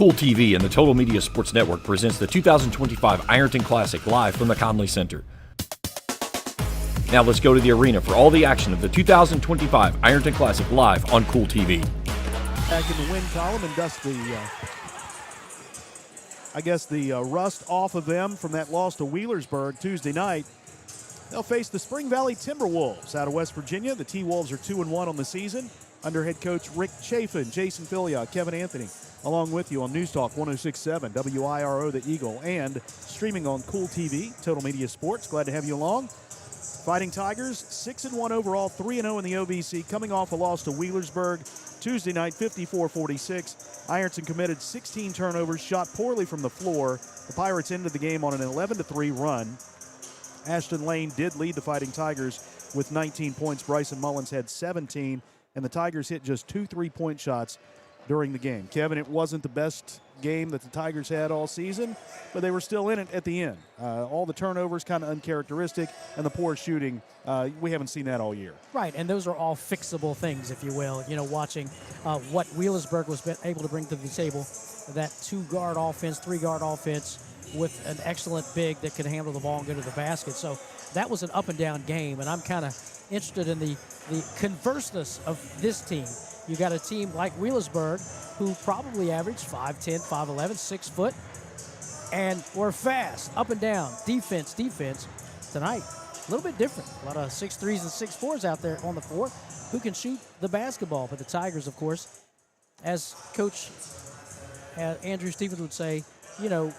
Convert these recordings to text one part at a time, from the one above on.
Kool TV and the Total Media Sports Network presents the 2025 Ironton Classic live from the Conley Center. Now let's go to the arena for all the action of the 2025 Ironton Classic live on Kool TV. Back in the win column and dust the rust off of them from that loss to Wheelersburg Tuesday night. They'll face the Spring Valley Timberwolves out of West Virginia. The T-Wolves are 2-1 on the season under head coach Rick Chafin, Jason Filiot, Kevin Anthony, along with you on News Talk 106.7 WIRO The Eagle and streaming on Kool TV, Total Media Sports. Glad to have you along. Fighting Tigers, 6-1 overall, 3-0 in the OVC, coming off a loss to Wheelersburg Tuesday night, 54-46. Ironton committed 16 turnovers, shot poorly from the floor. The Pirates ended the game on an 11-3 run. Ashton Lane did lead the Fighting Tigers with 19 points. Bryson Mullins had 17, and the Tigers hit just 2 3-point shots during the game. Kevin, it wasn't the best game that the Tigers had all season, but they were still in it at the end. All the turnovers kind of uncharacteristic, and the poor shooting, we haven't seen that all year. Right, and those are all fixable things, if you will. You know, watching what Wheelersburg was able to bring to the table, that 2-guard offense, 3-guard offense, with an excellent big that could handle the ball and go to the basket. So that was an up-and-down game, and I'm kind of interested in the converseness of this team. You got a team like Wheelersburg who probably averaged 5'10", 5'11", 6 foot, and were fast, up and down, defense. Tonight, a little bit different. A lot of 6'3s and 6'4s out there on the floor who can shoot the basketball. But the Tigers, of course, as Coach Andrew Stevens would say, you know,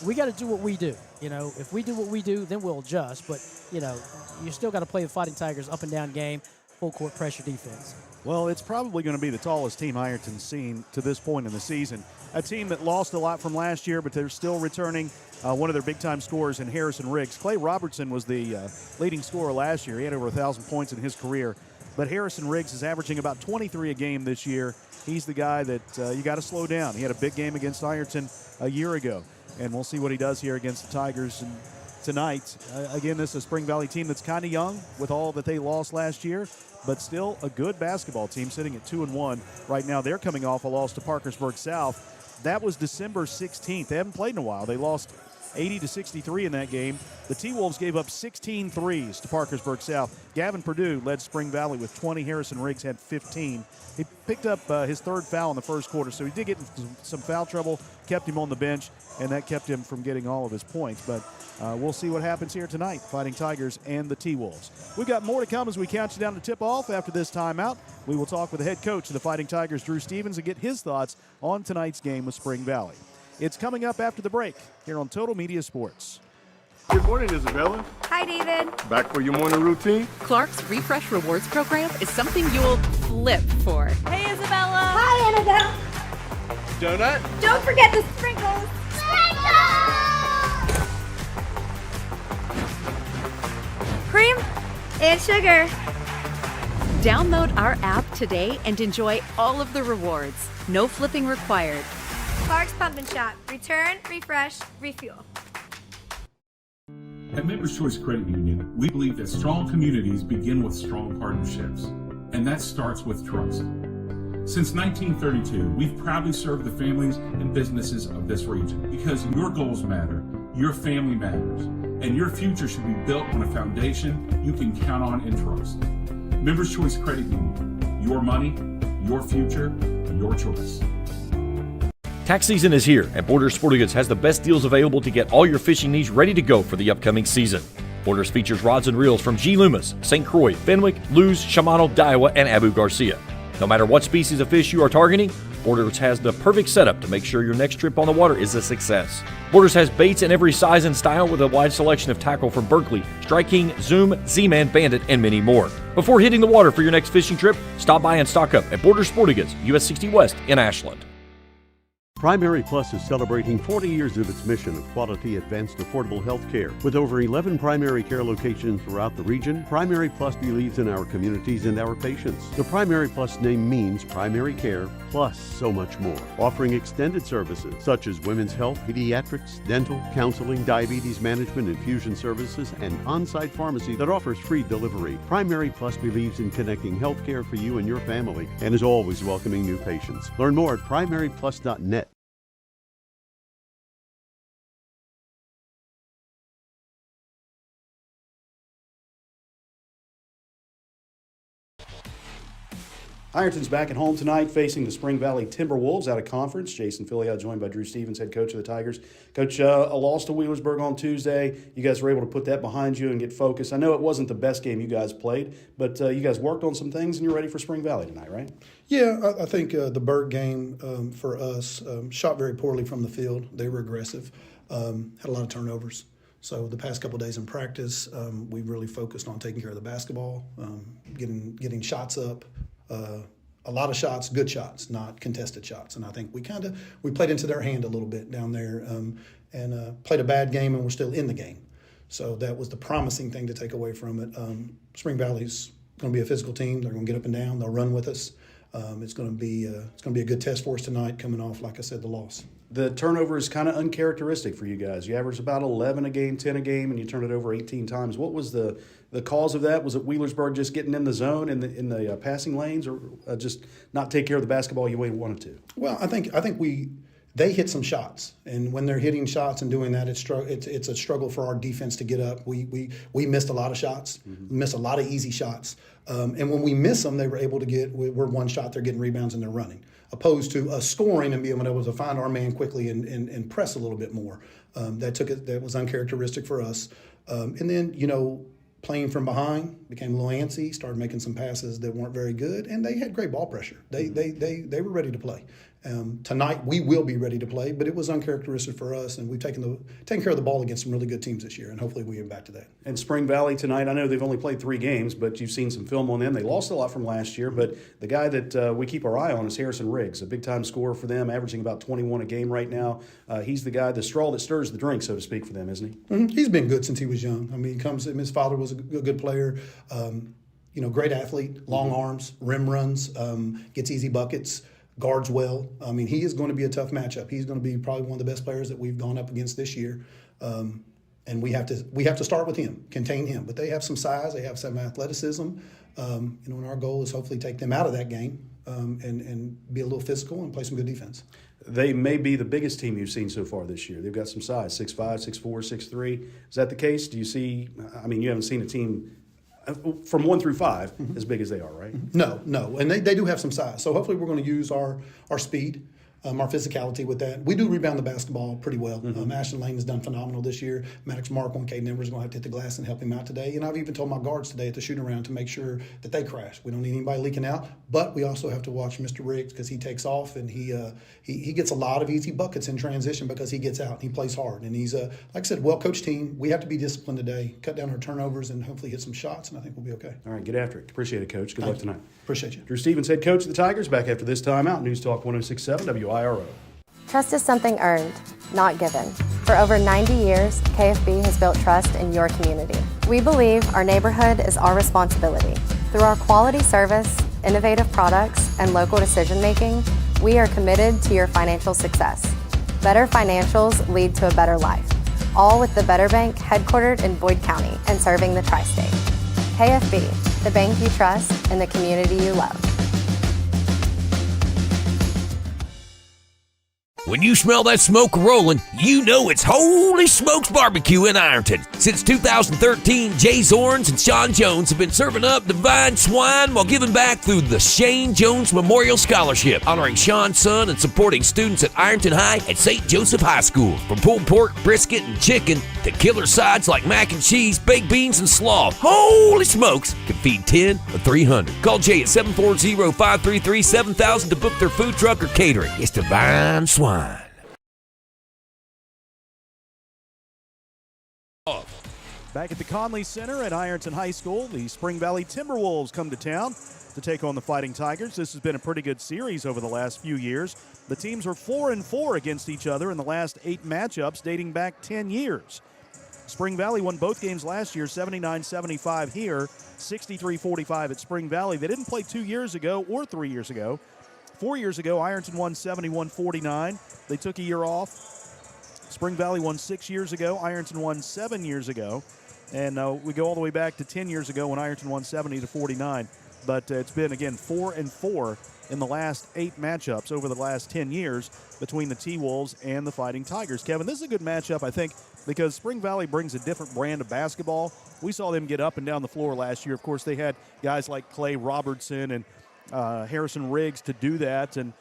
we got to do what we do. You know, if we do what we do, then we'll adjust. But, you know, you still got to play the Fighting Tigers up and down game, full court pressure defense. Well, it's probably going to be the tallest team Ironton's seen to this point in the season. A team that lost a lot from last year, but they're still returning one of their big-time scorers in Harrison Riggs. Clay Robertson was the leading scorer last year. He had over 1,000 points in his career. But Harrison Riggs is averaging about 23 a game this year. He's the guy that you got to slow down. He had a big game against Ironton a year ago. And we'll see what he does here against the Tigers tonight. Again, this is a Spring Valley team that's kind of young with all that they lost last year, but still a good basketball team sitting at 2-1 right now. They're coming off a loss to Parkersburg South. That was December 16th. They haven't played in a while. They lost 80-63 in that game. The T-Wolves gave up 16 threes to Parkersburg South. Gavin Perdue led Spring Valley with 20. Harrison Riggs had 15. He picked up his third foul in the first quarter, so he did get into some foul trouble, kept him on the bench, and that kept him from getting all of his points. But we'll see what happens here tonight, Fighting Tigers and the T-Wolves. We've got more to come as we count you down to tip-off. After this timeout, we will talk with the head coach of the Fighting Tigers, Drew Stevens, and get his thoughts on tonight's game with Spring Valley. It's coming up after the break here on Total Media Sports. Good morning, Isabella. Hi, David. Back for your morning routine? Clark's Refresh Rewards program is something you'll flip for. Hey, Isabella. Hi, Annabelle. Donut? Don't forget the sprinkles. Cream and sugar. Download our app today and enjoy all of the rewards. No flipping required. Clark's Pump and Shop. Return, refresh, refuel. At Members Choice Credit Union, we believe that strong communities begin with strong partnerships, and that starts with trust. Since 1932, we've proudly served the families and businesses of this region because your goals matter, your family matters, and your future should be built on a foundation you can count on and trust. Members Choice Credit Union, your money, your future, your choice. Tax season is here, and Borders Sporting Goods has the best deals available to get all your fishing needs ready to go for the upcoming season. Borders features rods and reels from G. Loomis, St. Croix, Fenwick, Lewes, Shimano, Daiwa, and Abu Garcia. No matter what species of fish you are targeting, Borders has the perfect setup to make sure your next trip on the water is a success. Borders has baits in every size and style with a wide selection of tackle from Berkley, Strike King, Zoom, Z-Man, Bandit, and many more. Before hitting the water for your next fishing trip, stop by and stock up at Borders Sporting Goods, US 60 West in Ashland. Primary Plus is celebrating 40 years of its mission of quality, advanced, affordable health care. With over 11 primary care locations throughout the region, Primary Plus believes in our communities and our patients. The Primary Plus name means primary care plus so much more. Offering extended services such as women's health, pediatrics, dental, counseling, diabetes management, infusion services, and on-site pharmacy that offers free delivery. Primary Plus believes in connecting health care for you and your family and is always welcoming new patients. Learn more at primaryplus.net. Ironton's back at home tonight facing the Spring Valley Timberwolves out of conference. Jason Filiot joined by Drew Stevens, head coach of the Tigers. Coach, a loss to Wheelersburg on Tuesday. You guys were able to put that behind you and get focused. I know it wasn't the best game you guys played, but you guys worked on some things and you're ready for Spring Valley tonight, right? Yeah, I think the Berg game for us shot very poorly from the field. They were aggressive, had a lot of turnovers. So the past couple of days in practice, we really focused on taking care of the basketball, getting shots up. A lot of shots, good shots, not contested shots. And I think we played into their hand a little bit down there and played a bad game and we're still in the game. So that was the promising thing to take away from it. Spring Valley's going to be a physical team. They're going to get up and down. They'll run with us. It's going to be a good test for us tonight coming off, like I said, the loss. The turnover is kind of uncharacteristic for you guys. You average about 11 a game, 10 a game, and you turn it over 18 times. What was the cause of that? Was it Wheelersburg just getting in the zone in the passing lanes, or just not take care of the basketball you wanted to? Well, I think they hit some shots, and when they're hitting shots and doing that, it's a struggle for our defense to get up. We missed a lot of shots, missed a lot of easy shots, and when we miss them, they were able to we're one shot, they're getting rebounds and they're running, opposed to us scoring and being able to find our man quickly and press a little bit more. That was uncharacteristic for us, and then playing from behind, became a little antsy, started making some passes that weren't very good, and they had great ball pressure. They were ready to play. Tonight we will be ready to play, but it was uncharacteristic for us, and we've taken care of the ball against some really good teams this year, and hopefully we get back to that. And Spring Valley tonight, I know they've only played 3 games, but you've seen some film on them. They lost a lot from last year, but the guy that we keep our eye on is Harrison Riggs, a big-time scorer for them, averaging about 21 a game right now. He's the guy, the straw that stirs the drink, so to speak, for them, isn't he? Mm-hmm. He's been good since he was young. I mean, his father was a good player, great athlete, long arms, rim runs, gets easy buckets, guards well. I mean, he is going to be a tough matchup. He's going to be probably one of the best players that we've gone up against this year. And we have to start with him, contain him. But they have some size, they have some athleticism. And our goal is hopefully take them out of that game and be a little physical and play some good defense. They may be the biggest team you've seen so far this year. They've got some size, 6'5", 6'4", 6'3". Is that the case? Do you see – you haven't seen a team from 1 through 5 as big as they are, right? No. And they do have some size. So hopefully we're going to use our speed, our physicality with that. We do rebound the basketball pretty well. Ashton Lane has done phenomenal this year. Maddox Markle and Caden Evers are going to have to hit the glass and help him out today. And I've even told my guards today at the shoot around to make sure that they crash. We don't need anybody leaking out, but we also have to watch Mr. Riggs because he takes off and he gets a lot of easy buckets in transition because he gets out and he plays hard. And he's like I said, well-coached team. We have to be disciplined today, cut down our turnovers, and hopefully hit some shots, and I think we'll be okay. All right, get after it. Appreciate it, Coach. Good luck tonight. Appreciate you. Drew Stevens, head coach of the Tigers, back after this timeout. News Talk 106.7 WIRO. Trust is something earned, not given. For over 90 years, KFB has built trust in your community. We believe our neighborhood is our responsibility. Through our quality service, innovative products, and local decision-making, we are committed to your financial success. Better financials lead to a better life, all with the Better Bank headquartered in Boyd County and serving the tri-state. KFB, the bank you trust and the community you love. When you smell that smoke rolling, you know it's Holy Smokes Barbecue in Ironton. Since 2013, Jay Zorns and Sean Jones have been serving up divine swine while giving back through the Shane Jones Memorial Scholarship, honoring Sean's son and supporting students at Ironton High and St. Joseph High School. From pulled pork, brisket, and chicken to killer sides like mac and cheese, baked beans, and slaw, Holy Smokes can feed 10 or 300. Call Jay at 740-533-7000 to book their food truck or catering. It's divine swine. Back at the Conley Center at Ironton High School, the Spring Valley Timberwolves come to town to take on the Fighting Tigers. This has been a pretty good series over the last few years. The teams are 4-4 against each other in the last 8 matchups dating back 10 years. Spring Valley won both games last year, 79-75 here, 63-45 at Spring Valley. They didn't play 2 years ago or 3 years ago. 4 years ago, Ironton won 71-49. They took a year off. Spring Valley won 6 years ago. Ironton won 7 years ago. And we go all the way back to 10 years ago when Ironton won 70-49. But it's been, again, 4-4 in the last 8 matchups over the last 10 years between the T-Wolves and the Fighting Tigers. Kevin, this is a good matchup, I think, because Spring Valley brings a different brand of basketball. We saw them get up and down the floor last year. Of course, they had guys like Clay Robertson and Harrison Riggs to do that, and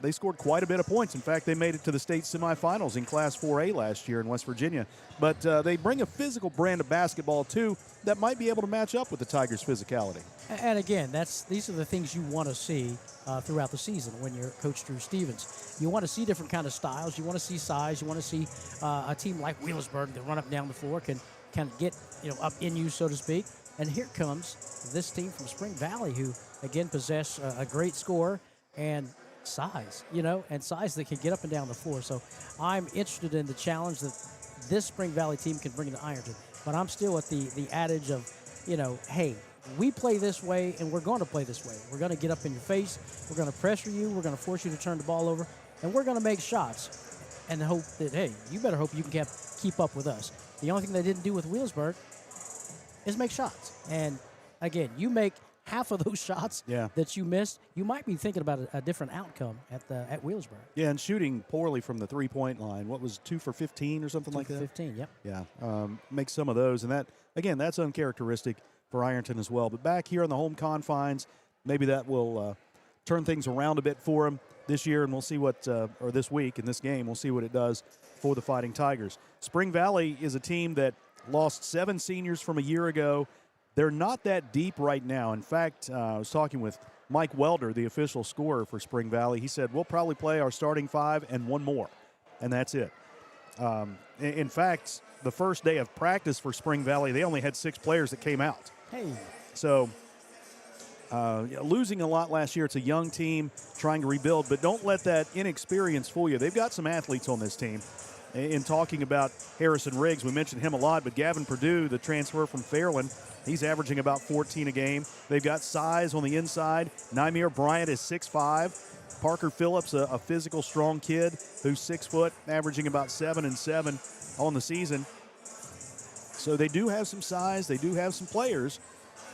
they scored quite a bit of points. In fact, they made it to the state semifinals in Class 4A last year in West Virginia. But they bring a physical brand of basketball, too, that might be able to match up with the Tigers' physicality. And again, these are the things you want to see throughout the season when you're Coach Drew Stevens. You want to see different kind of styles. You want to see size. You want to see a team like Wheelersburg that run up and down the floor can get up in you, so to speak. And here comes this team from Spring Valley, who again possess a great score and size, and size that can get up and down the floor. So I'm interested in the challenge that this Spring Valley team can bring to Ironton. But I'm still at the adage of, hey, we play this way and we're going to play this way. We're going to get up in your face. We're going to pressure you. We're going to force you to turn the ball over. And we're going to make shots and hope that, hey, you better hope you can keep up with us. The only thing they didn't do with Wheelersburg is make shots. And, again, you make half of those shots that you missed, you might be thinking about a different outcome at Wheelersburg. Yeah, and shooting poorly from the three-point line. What was 2 for 15 or something like that? 15, yep. Yeah, make some of those. And that's uncharacteristic for Ironton as well. But back here on the home confines, maybe that will turn things around a bit for them this year, and we'll see or this week in this game, we'll see what it does for the Fighting Tigers. Spring Valley is a team that lost 7 seniors from a year ago. They're not that deep right now. In fact, I was talking with Mike Welder, the official scorer for Spring Valley. He said, we'll probably play our starting 5 and 1 more, and that's it. In fact, the first day of practice for Spring Valley, they only had 6 players that came out. Hey. So losing a lot last year. It's a young team trying to rebuild, but don't let that inexperience fool you. They've got some athletes on this team. In talking about Harrison Riggs, we mentioned him a lot, but Gavin Perdue, the transfer from Fairland, he's averaging about 14 a game. They've got size on the inside. Nymir Bryant is 6'5". Parker Phillips, a physical, strong kid who's 6 foot, averaging about 7 and 7 on the season. So they do have some size. They do have some players.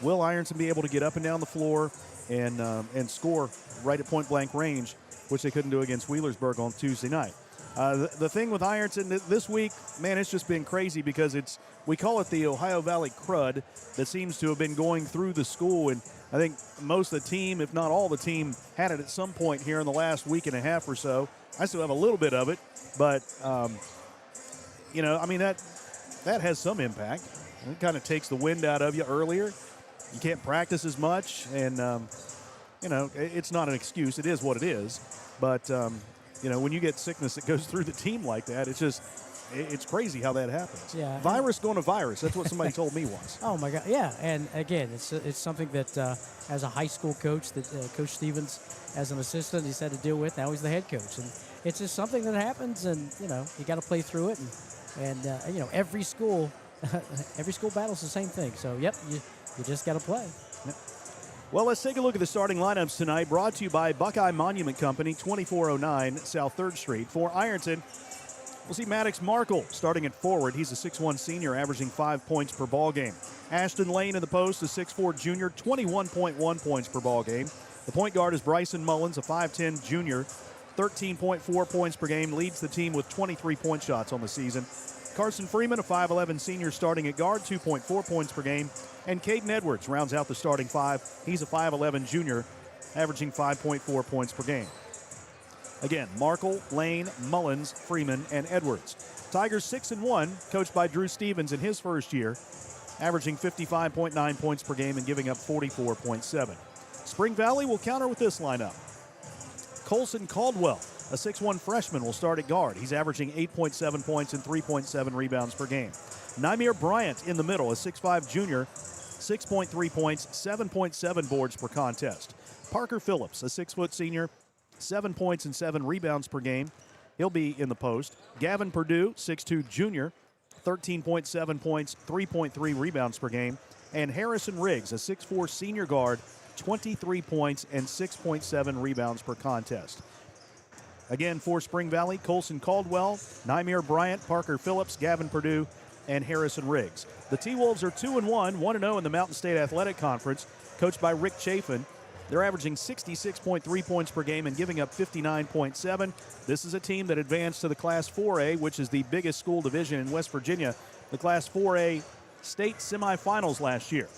Will Ironton be able to get up and down the floor and score right at point-blank range, which they couldn't do against Wheelersburg on Tuesday night? The thing with Ironton this week, man, it's just been crazy because we call it the Ohio Valley crud that seems to have been going through the school. And I think most of the team, if not all the team, had it at some point here in the last week and a half or so. I still have a little bit of it, but, that has some impact. It kind of takes the wind out of you earlier. You can't practice as much, and, it's not an excuse. It is what it is. But, when you get sickness that goes through the team like that, it's crazy how that happens. Yeah. Virus going to virus. That's what somebody told me once. Oh, my God. Yeah, and, again, it's something that as a high school coach, that Coach Stevens, as an assistant, he's had to deal with. Now he's the head coach. And it's just something that happens, and, you got to play through it. And every school battles the same thing. So, yep, you just got to play. Yep. Well, let's take a look at the starting lineups tonight, brought to you by Buckeye Monument Company, 2409 South 3rd Street. For Ironton, we'll see Maddox Markle starting at forward. He's a 6'1 senior, averaging 5 points per ball game. Ashton Lane in the post, a 6'4 junior, 21.1 points per ball game. The point guard is Bryson Mullins, a 5'10 junior, 13.4 points per game, leads the team with 23 point shots on the season. Carson Freeman, a 5'11 senior, starting at guard, 2.4 points per game. And Caden Edwards rounds out the starting 5. He's a 5'11 junior, averaging 5.4 points per game. Again, Markle, Lane, Mullins, Freeman, and Edwards. Tigers 6-1, coached by Drew Stevens in his first year, averaging 55.9 points per game and giving up 44.7. Spring Valley will counter with this lineup. Colson Caldwell, a 6'1 freshman, will start at guard. He's averaging 8.7 points and 3.7 rebounds per game. Nymir Bryant in the middle, a 6'5 junior, 6.3 points, 7.7 boards per contest. Parker Phillips, a 6-foot senior, 7 points and 7 rebounds per game. He'll be in the post. Gavin Perdue, 6'2 junior, 13.7 points, 3.3 rebounds per game. And Harrison Riggs, a 6'4 senior guard, 23 points and 6.7 rebounds per contest. Again, for Spring Valley, Colson Caldwell, Nymir Bryant, Parker Phillips, Gavin Perdue, and Harrison Riggs. The T-Wolves are 2-1, 1-0 in the Mountain State Athletic Conference, coached by Rick Chafin. They're averaging 66.3 points per game and giving up 59.7. This is a team that advanced to the Class 4A, which is the biggest school division in West Virginia, the Class 4A state semifinals last year.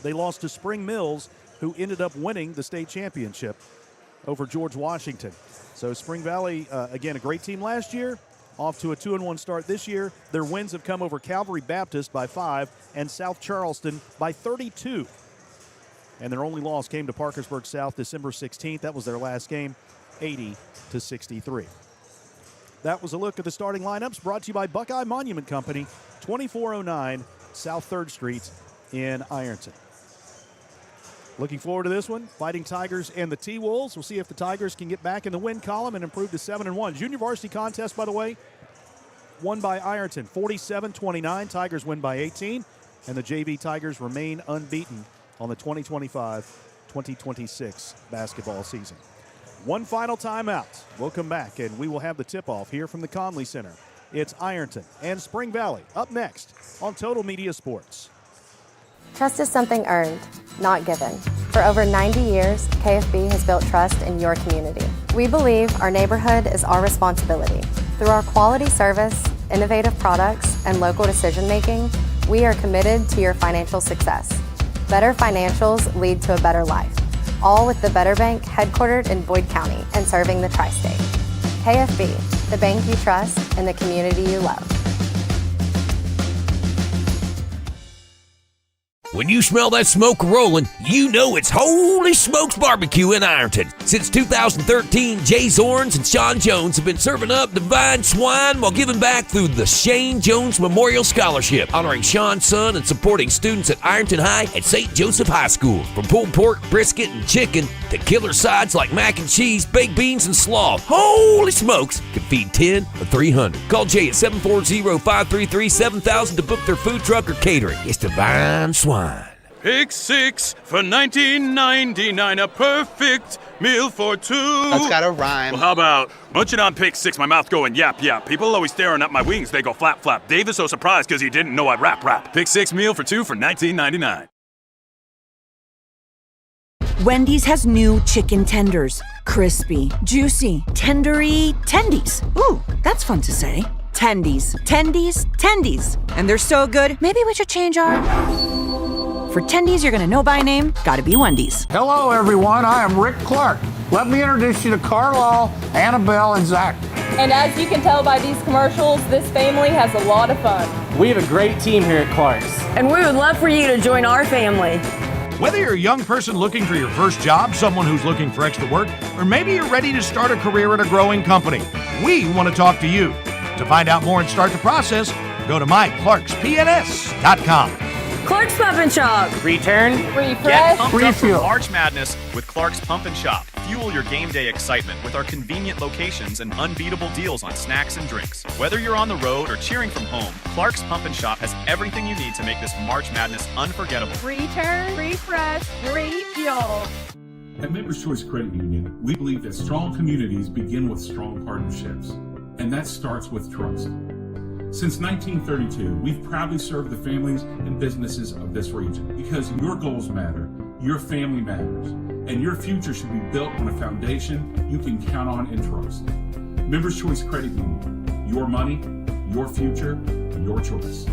They lost to Spring Mills who ended up winning the state championship over George Washington. So Spring Valley, again, a great team last year, off to a 2-1 start this year. Their wins have come over Calvary Baptist by 5 and South Charleston by 32. And their only loss came to Parkersburg South December 16th. That was their last game, 80-63. That was a look at the starting lineups brought to you by Buckeye Monument Company, 2409 South 3rd Street in Ironton. Looking forward to this one, Fighting Tigers and the T-Wolves. We'll see if the Tigers can get back in the win column and improve to 7-1. Junior varsity contest, by the way, won by Ironton, 47-29. Tigers win by 18, and the JV Tigers remain unbeaten on the 2025-2026 basketball season. One final timeout. We'll come back, and we will have the tip-off here from the Conley Center. It's Ironton and Spring Valley up next on Total Media Sports. Trust is something earned, not given. For over 90 years, KFB has built trust in your community. We believe our neighborhood is our responsibility. Through our quality service, innovative products, and local decision-making, we are committed to your financial success. Better financials lead to a better life. All with the Better Bank headquartered in Boyd County and serving the tri-state. KFB, the bank you trust and the community you love. When you smell that smoke rolling, you know it's Holy Smokes Barbecue in Ironton. Since 2013, Jay Zorns and Sean Jones have been serving up divine swine while giving back through the Shane Jones Memorial Scholarship, honoring Sean's son and supporting students at Ironton High and St. Joseph High School. From pulled pork, brisket, and chicken to killer sides like mac and cheese, baked beans, and slaw, Holy Smokes can feed 10 or 300. Call Jay at 740-533-7000 to book their food truck or catering. It's divine swine. Pick 6 for $19.99, a perfect meal for two. That's gotta rhyme. Well, how about munching on Pick 6, my mouth going yap, yap. People always staring at my wings, they go flap, flap. Dave is so surprised because he didn't know I'd rap. Pick 6 meal for two for $19.99. Wendy's has new chicken tenders. Crispy, juicy, tendery tendies. Ooh, that's fun to say. Tendies, tendies, tendies. And they're so good, maybe we should change our... For tendies you're gonna know by name, gotta be Wendy's. Hello everyone, I am Rick Clark. Let me introduce you to Carlisle, Annabelle, and Zach. And as you can tell by these commercials, this family has a lot of fun. We have a great team here at Clark's. And we would love for you to join our family. Whether you're a young person looking for your first job, someone who's looking for extra work, or maybe you're ready to start a career at a growing company, we want to talk to you. To find out more and start the process, go to myclarkspns.com. Clark's Pump and Shop. Return, refresh, Get pumped up for refuel. March Madness with Clark's Pump and Shop. Fuel your game day excitement with our convenient locations and unbeatable deals on snacks and drinks. Whether you're on the road or cheering from home, Clark's Pump and Shop has everything you need to make this March Madness unforgettable. return, refresh, refuel. At Members Choice Credit Union, we believe that strong communities begin with strong partnerships, and that starts with trust. Since 1932, we've proudly served the families and businesses of this region because your goals matter, your family matters, and your future should be built on a foundation you can count on and trust. Members Choice Credit Union, your money, your future, your choice.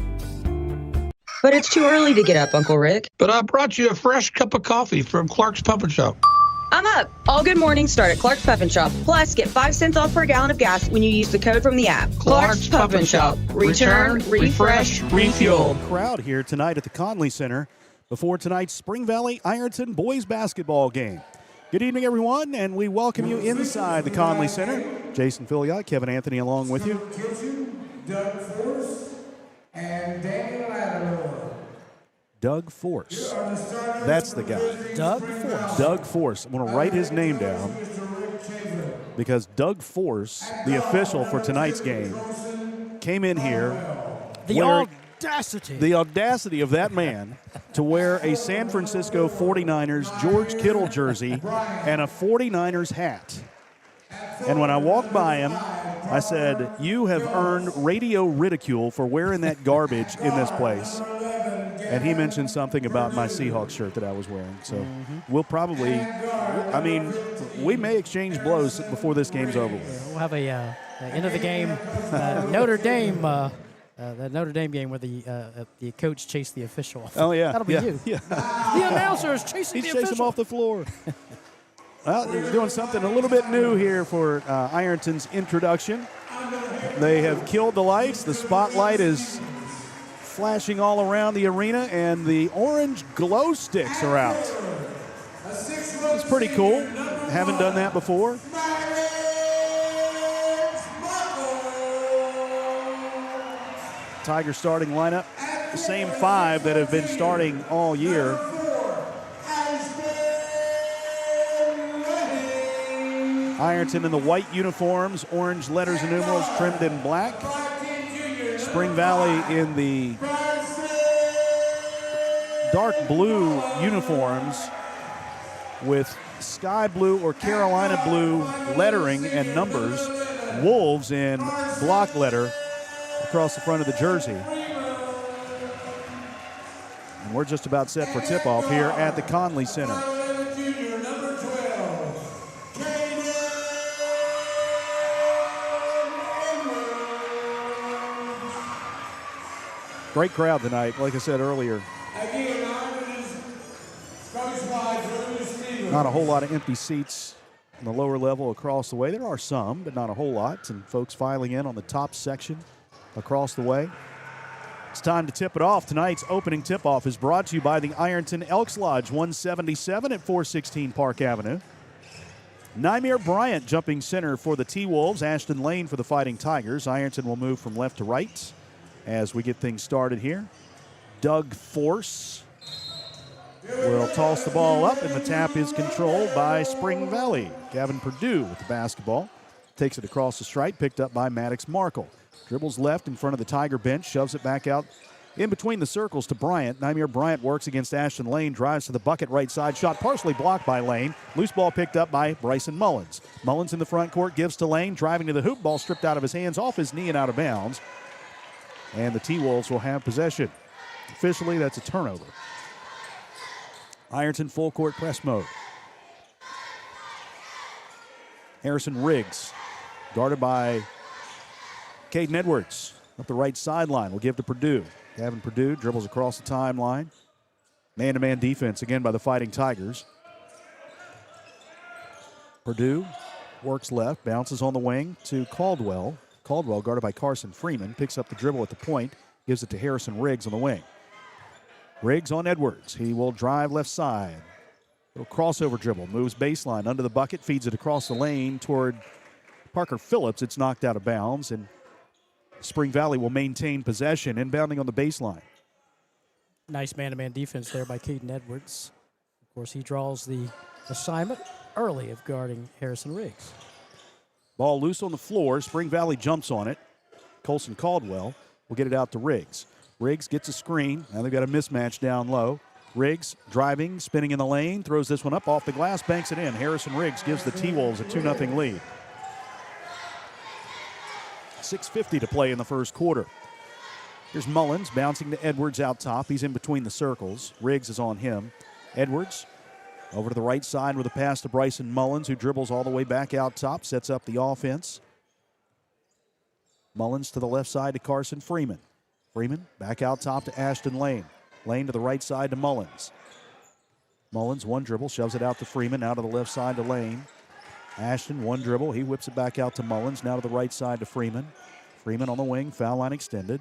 But it's too early to get up, Uncle Rick. But I brought you a fresh cup of coffee from Clark's Pump and Shop. I'm up. All good mornings start at Clark's Pump and Shop. Plus, get 5 cents off per gallon of gas when you use the code from the app. Clark's Pump and Shop. Return, refresh, refuel. Crowd here tonight at the Conley Center before tonight's Spring Valley Ironton boys basketball game. Good evening, everyone, and we welcome you inside the Conley Center. Jason Filiot, Kevin Anthony along with you. Doug Force and Daniel Lattimore. Doug Force. That's the guy. Doug Force. Doug Force. I'm going to write his name down because Doug Force, the official for tonight's game, came in here. The audacity of that man to wear a San Francisco 49ers George Kittle jersey and a 49ers hat. And when I walked by him, I said, "You have earned radio ridicule for wearing that garbage in this place." And he mentioned something about my Seahawks shirt that I was wearing. So we'll probably, we may exchange blows before this game's over with. We'll have a end of the game Notre Dame That Notre Dame game where the coach chased the official. Oh, yeah. That'll be you. Yeah. The announcer is chasing the official. He's chasing him off the floor. Well, they're doing something a little bit new here for Ironton's introduction. They have killed the lights. The spotlight is flashing all around the arena, and the orange glow sticks are out. It's pretty cool. Haven't done that before. Tiger starting lineup, the same 5 that have been starting all year. Ironton in the white uniforms, orange letters and numerals trimmed in black. Spring Valley in the dark blue uniforms with sky blue or Carolina blue lettering and numbers. Wolves in block letter across the front of the jersey. And we're just about set for tip-off here at the Conley Center. Great crowd tonight, like I said earlier. Not a whole lot of empty seats on the lower level across the way. There are some, but not a whole lot. And folks filing in on the top section across the way. It's time to tip it off. Tonight's opening tip-off is brought to you by the Ironton Elks Lodge, 177 at 416 Park Avenue. Nymere Bryant jumping center for the T-Wolves. Ashton Lane for the Fighting Tigers. Ironton will move from left to right as we get things started here. Doug Force will toss the ball up, and the tap is controlled by Spring Valley. Gavin Perdue with the basketball. Takes it across the stripe, picked up by Maddox Markle. Dribbles left in front of the Tiger bench, shoves it back out in between the circles to Bryant. Nymere Bryant works against Ashton Lane, drives to the bucket right side, shot partially blocked by Lane. Loose ball picked up by Bryson Mullins. Mullins in the front court, gives to Lane, driving to the hoop, ball stripped out of his hands, off his knee and out of bounds. And the T-Wolves will have possession. Officially, that's a turnover. Ironton full court press mode. Harrison Riggs, guarded by Caden Edwards up the right sideline. Will give to Perdue. Gavin Perdue dribbles across the timeline. Man-to-man defense again by the Fighting Tigers. Perdue works left, bounces on the wing to Caldwell. Caldwell, guarded by Carson Freeman, picks up the dribble at the point, gives it to Harrison Riggs on the wing. Riggs on Edwards. He will drive left side. Little crossover dribble, moves baseline under the bucket, feeds it across the lane toward Parker Phillips. It's knocked out of bounds, and Spring Valley will maintain possession, inbounding on the baseline. Nice man-to-man defense there by Caden Edwards. Of course, he draws the assignment early of guarding Harrison Riggs. Ball loose on the floor. Spring Valley jumps on it. Colson Caldwell will get it out to Riggs. Riggs gets a screen. Now they've got a mismatch down low. Riggs driving, spinning in the lane, throws this one up off the glass, banks it in. Harrison Riggs gives the T-Wolves a 2-0 lead. 6:50 to play in the first quarter. Here's Mullins bouncing to Edwards out top. He's in between the circles. Riggs is on him. Edwards over to the right side with a pass to Bryson Mullins, who dribbles all the way back out top, sets up the offense. Mullins to the left side to Carson Freeman. Freeman back out top to Ashton Lane. Lane to the right side to Mullins. Mullins, one dribble, shoves it out to Freeman, out to the left side to Lane. Ashton, one dribble, he whips it back out to Mullins, now to the right side to Freeman. Freeman on the wing, foul line extended.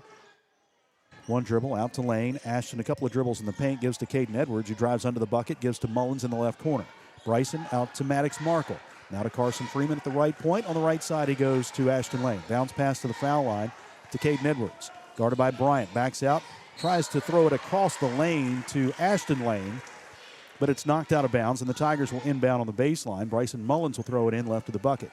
One dribble out to Lane. Ashton, a couple of dribbles in the paint, gives to Caden Edwards, who drives under the bucket, gives to Mullins in the left corner. Bryson out to Maddox Markle. Now to Carson Freeman at the right point. On the right side, he goes to Ashton Lane. Bounce pass to the foul line to Caden Edwards. Guarded by Bryant. Backs out. Tries to throw it across the lane to Ashton Lane, but it's knocked out of bounds, and the Tigers will inbound on the baseline. Bryson Mullins will throw it in left of the bucket.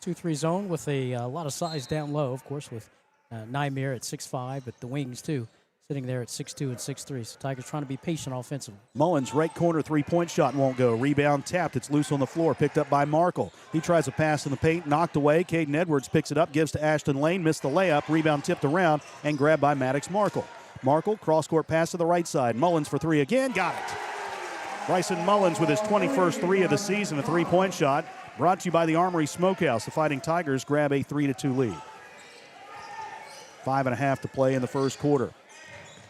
2-3 zone with a lot of size down low, of course, with Nymere at 6'5", but the wings, too, sitting there at 6'2" and 6'3". So Tigers trying to be patient offensively. Mullins, right corner, three-point shot won't go. Rebound tapped. It's loose on the floor, picked up by Markle. He tries a pass in the paint, knocked away. Caden Edwards picks it up, gives to Ashton Lane, missed the layup. Rebound tipped around and grabbed by Maddox Markle. Markle, cross-court pass to the right side. Mullins for three again, got it. Bryson Mullins with his 21st three of the season, a three-point shot. Brought to you by the Armory Smokehouse. The Fighting Tigers grab a 3-2 lead. 5.5 to play in the first quarter.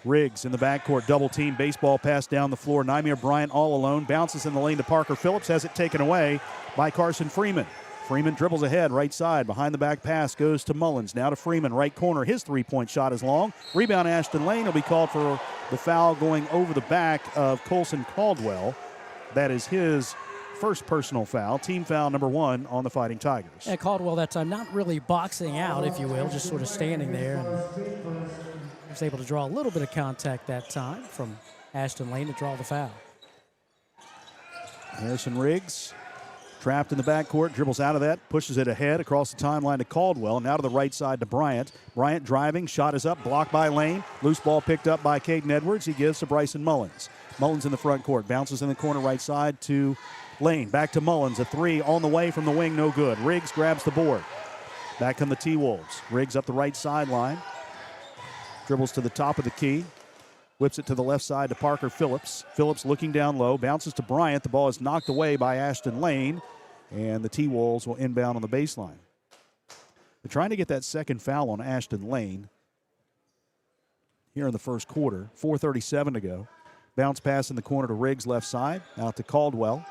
Riggs in the backcourt, double team, baseball pass down the floor. Nymir Bryant all alone, bounces in the lane to Parker Phillips, has it taken away by Carson Freeman. Freeman dribbles ahead, right side, behind the back pass goes to Mullins. Now to Freeman, right corner. His three-point shot is long. Rebound Ashton Lane will be called for the foul going over the back of Colson Caldwell. That is his first personal foul, team foul number 1 on the Fighting Tigers. And Caldwell that time not really boxing out, if you will, just sort of standing there. And was able to draw a little bit of contact that time from Ashton Lane to draw the foul. Harrison Riggs trapped in the backcourt, dribbles out of that, pushes it ahead across the timeline to Caldwell. Now to the right side to Bryant. Bryant driving, shot is up, blocked by Lane. Loose ball picked up by Caden Edwards. He gives to Bryson Mullins. Mullins in the front court, bounces in the corner right side to Lane. Back to Mullins, a three on the way from the wing, no good. Riggs grabs the board. Back come the T-Wolves. Riggs up the right sideline. Dribbles to the top of the key. Whips it to the left side to Parker Phillips. Phillips looking down low, bounces to Bryant. The ball is knocked away by Ashton Lane, and the T-Wolves will inbound on the baseline. They're trying to get that second foul on Ashton Lane here in the first quarter. 4:37 to go. Bounce pass in the corner to Riggs left side. Out to Caldwell.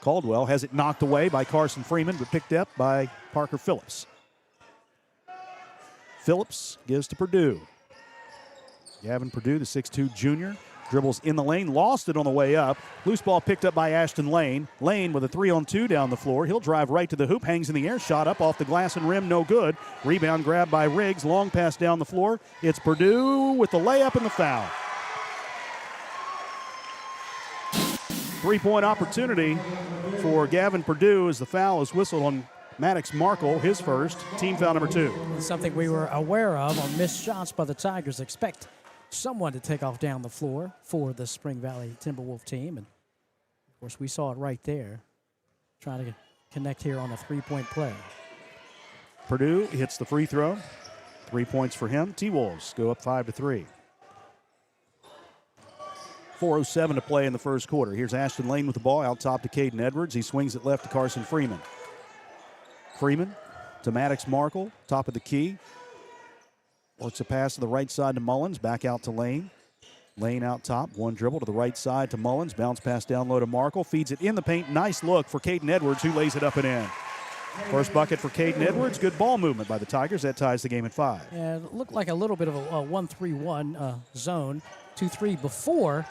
Caldwell has it knocked away by Carson Freeman, but picked up by Parker Phillips. Phillips gives to Purdue. Gavin Purdue, the 6'2 junior, dribbles in the lane, lost it on the way up. Loose ball picked up by Ashton Lane. Lane with a 3-on-2 down the floor. He'll drive right to the hoop, hangs in the air, shot up off the glass and rim, no good. Rebound grab by Riggs, long pass down the floor. It's Purdue with the layup and the foul. 3-point opportunity for Gavin Purdue as the foul is whistled on Maddox Markle, his first, team foul number 2. Something we were aware of on missed shots by the Tigers. Expect someone to take off down the floor for the Spring Valley Timberwolf team. And, of course, we saw it right there. Trying to connect here on a 3-point play. Purdue hits the free throw. 3 points for him. T-Wolves go up 5-3. 4:07 to play in the first quarter. Here's Ashton Lane with the ball out top to Caden Edwards. He swings it left to Carson Freeman. Freeman to Maddox Markle, top of the key. Works a pass to the right side to Mullins, back out to Lane. Lane out top, one dribble to the right side to Mullins. Bounce pass down low to Markle, feeds it in the paint. Nice look for Caden Edwards, who lays it up and in. First bucket for Caden Edwards. Good ball movement by the Tigers. That ties the game at 5. Yeah, it looked like a little bit of a 1-3-1 zone. 2-3 before.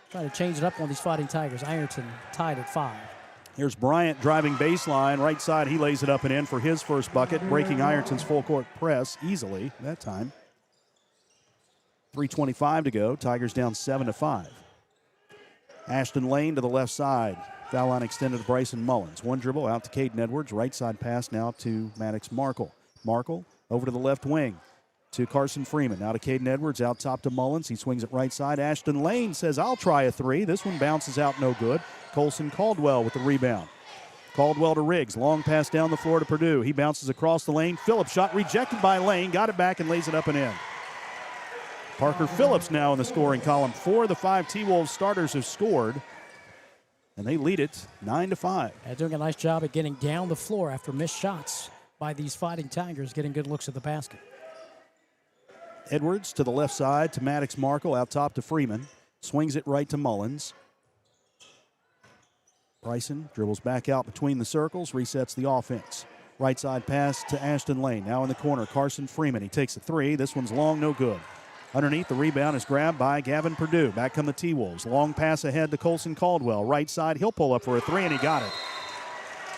Trying to change it up on these Fighting Tigers. Ironton tied at 5. Here's Bryant driving baseline. Right side, he lays it up and in for his first bucket, breaking Ironton's full court press easily that time. 3:25 to go. Tigers down 7-5. Ashton Lane to the left side. Foul line extended to Bryson Mullins. One dribble out to Caden Edwards. Right side pass now to Maddox Markle. Markle over to the left wing to Carson Freeman. Now to Caden Edwards, out top to Mullins. He swings it right side. Ashton Lane says, I'll try a three. This one bounces out, no good. Colson Caldwell with the rebound. Caldwell to Riggs. Long pass down the floor to Purdue. He bounces across the lane. Phillips shot rejected by Lane. Got it back and lays it up and in. Parker Phillips now in the scoring column. 4 of the 5 T-Wolves starters have scored, and they lead it 9-5. Doing a nice job at getting down the floor after missed shots by these Fighting Tigers, getting good looks at the basket. Edwards to the left side to Maddox Markle, out top to Freeman. Swings it right to Mullins. Bryson dribbles back out between the circles, resets the offense. Right side pass to Ashton Lane. Now in the corner, Carson Freeman. He takes a three. This one's long, no good. Underneath, the rebound is grabbed by Gavin Purdue. Back come the T-Wolves. Long pass ahead to Colson Caldwell. Right side, he'll pull up for a three, and he got it.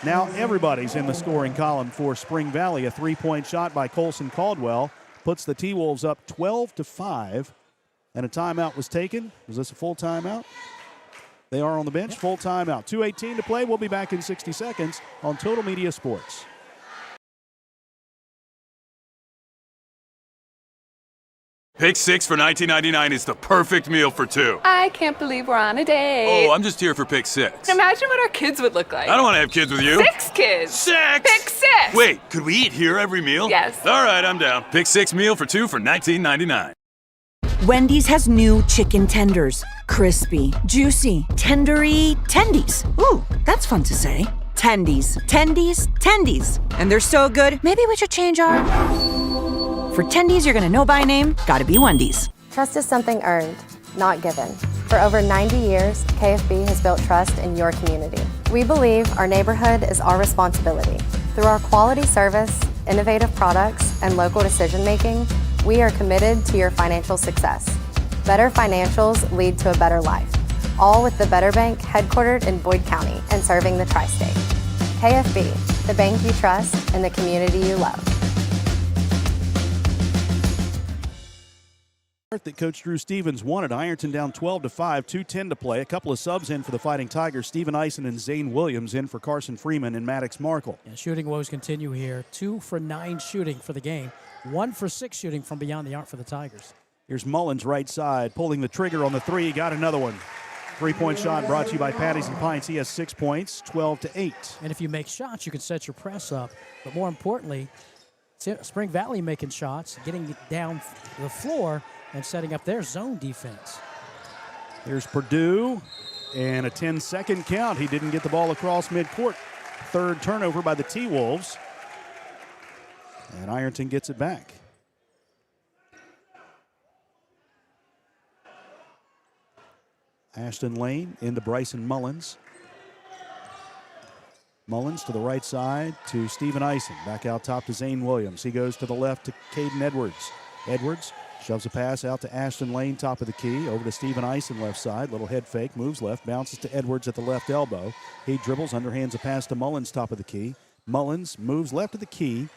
Now everybody's in the scoring column for Spring Valley. A three-point shot by Colson Caldwell puts the T-Wolves up 12-5, and a timeout was taken. Was this a full timeout? They are on the bench. Full timeout. 2:18 to play. We'll be back in 60 seconds on Total Media Sports. Pick 6 for $19.99 is the perfect meal for two. I can't believe we're on a date. Oh, I'm just here for pick 6. Imagine what our kids would look like. I don't want to have kids with you. 6 kids. 6! Pick 6! Wait, could we eat here every meal? Yes. All right, I'm down. Pick 6 meal for two for $19.99. Wendy's has new chicken tenders. Crispy, juicy, tendery tendies. Ooh, that's fun to say. Tendies, tendies, tendies. And they're so good, maybe we should change our... For tendies you're gonna know by name, gotta be Wendy's. Trust is something earned, not given. For over 90 years, KFB has built trust in your community. We believe our neighborhood is our responsibility. Through our quality service, innovative products, and local decision making, we are committed to your financial success. Better financials lead to a better life. All with the Better Bank headquartered in Boyd County and serving the tri-state. KFB, the bank you trust and the community you love. That Coach Drew Stevens wanted. Ironton down 12-5, 2:10 to play. A couple of subs in for the Fighting Tigers. Stephen Eisen and Zane Williams in for Carson Freeman and Maddox Markle. And shooting woes continue here. 2 for 9 shooting for the game. 1 for 6 shooting from beyond the arc for the Tigers. Here's Mullins right side, pulling the trigger on the three. Got another one. 3-point shot brought to you by Patties and Pints. He has 6 points, 12-8. And if you make shots, you can set your press up. But more importantly, Spring Valley making shots, getting down the floor, and setting up their zone defense. Here's Purdue, and a 10-second count. He didn't get the ball across midcourt. Third turnover by the T-Wolves. And Ironton gets it back. Ashton Lane into Bryson Mullins. Mullins to the right side to Stephen Eisen. Back out top to Zane Williams. He goes to the left to Caden Edwards. Edwards shoves a pass out to Ashton Lane, top of the key. Over to Stephen Eisen, left side. Little head fake, moves left, bounces to Edwards at the left elbow. He dribbles, underhands a pass to Mullins, top of the key. Mullins moves left of the key,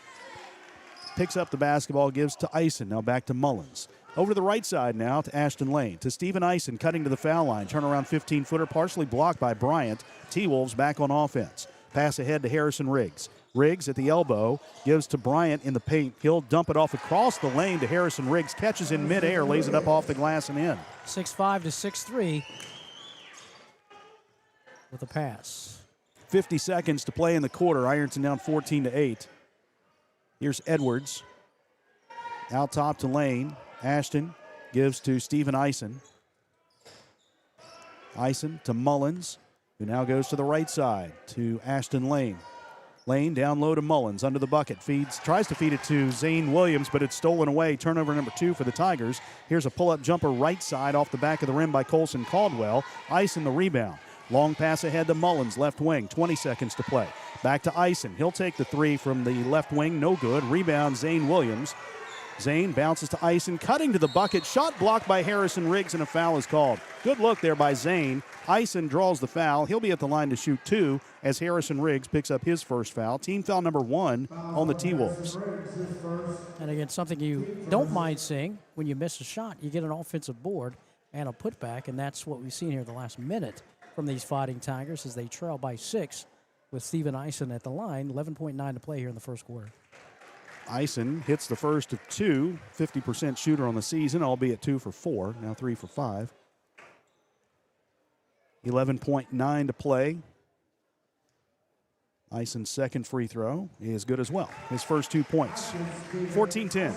picks up the basketball, gives to Eisen. Now back to Mullins. Over to the right side now to Ashton Lane. To Stephen Eisen, cutting to the foul line. Turnaround 15-footer, partially blocked by Bryant. T-Wolves back on offense. Pass ahead to Harrison Riggs. Riggs at the elbow, gives to Bryant in the paint. He'll dump it off across the lane to Harrison Riggs. Catches in midair, lays it up off the glass and in. 6'5" to 6'3" with a pass. 50 seconds to play in the quarter. Ironton down 14-8. Here's Edwards. Out top to Lane. Ashton gives to Stephen Eisen. Eisen to Mullins, who now goes to the right side to Ashton Lane. Lane down low to Mullins, under the bucket, tries to feed it to Zane Williams, but it's stolen away. Turnover number 2 for the Tigers. Here's a pull-up jumper right side off the back of the rim by Colson Caldwell. Eisen the rebound. Long pass ahead to Mullins, left wing, 20 seconds to play. Back to Eisen. He'll take the three from the left wing, no good. Rebound, Zane Williams. Zane bounces to Eisen, cutting to the bucket. Shot blocked by Harrison Riggs, and a foul is called. Good look there by Zane. Eisen draws the foul. He'll be at the line to shoot 2 as Harrison Riggs picks up his first foul. Team foul number 1 on the T-Wolves. And again, something you don't mind seeing when you miss a shot, you get an offensive board and a putback, and that's what we've seen here the last minute from these Fighting Tigers as they trail by 6 with Stephen Eisen at the line. 11.9 to play here in the first quarter. Eisen hits the first of 2, 50% shooter on the season, albeit 2 for 4, now 3 for 5. 11.9 to play. Eisen's second free throw is good as well. His first 2 points. 14-10.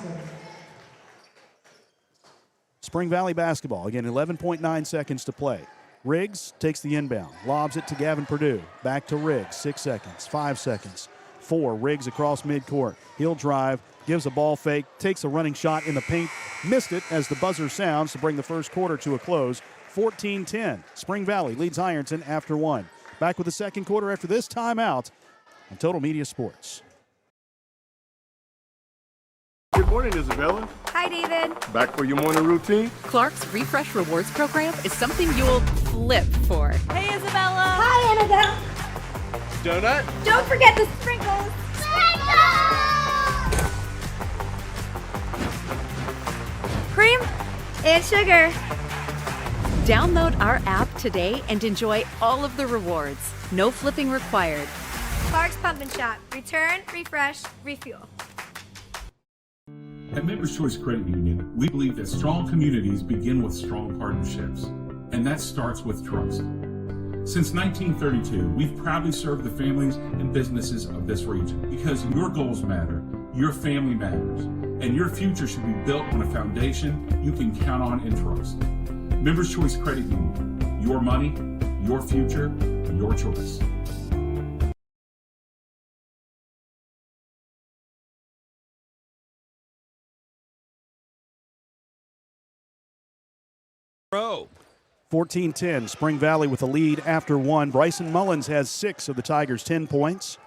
Spring Valley basketball. Again, 11.9 seconds to play. Riggs takes the inbound, lobs it to Gavin Purdue. Back to Riggs, 6 seconds, 5 seconds. 4, Riggs across midcourt. He'll drive, gives a ball fake, takes a running shot in the paint, missed it as the buzzer sounds to bring the first quarter to a close. 14-10. Spring Valley leads Ironton after 1. Back with the second quarter after this timeout on Total Media Sports. Good morning, Isabella. Hi, David. Back for your morning routine? Clark's Refresh Rewards program is something you'll flip for. Hey, Isabella. Hi, Annabelle. Donut? Don't forget the sprinkles. Cream and sugar. Download our app today and enjoy all of the rewards. No flipping required. Clark's Pump and Shop. Return, refresh, refuel. At Members Choice Credit Union, we believe that strong communities begin with strong partnerships, and that starts with trust. Since 1932, we've proudly served the families and businesses of this region because your goals matter, your family matters, and your future should be built on a foundation you can count on and trust. Members Choice Credit Union, your money, your future, your choice. Row. 14-10, Spring Valley with a lead after one. Bryson Mullins has 6 of the Tigers' 10 points.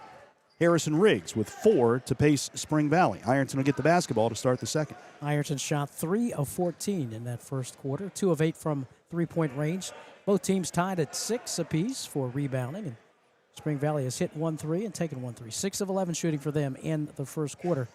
Harrison Riggs with 4 to pace Spring Valley. Ironton will get the basketball to start the second. Ironton shot 3 of 14 in that first quarter, 2 of 8 from three-point range. Both teams tied at 6 apiece for rebounding, and Spring Valley has hit 1 3 and taken 1 3. 6 of 11 shooting for them in the first quarter.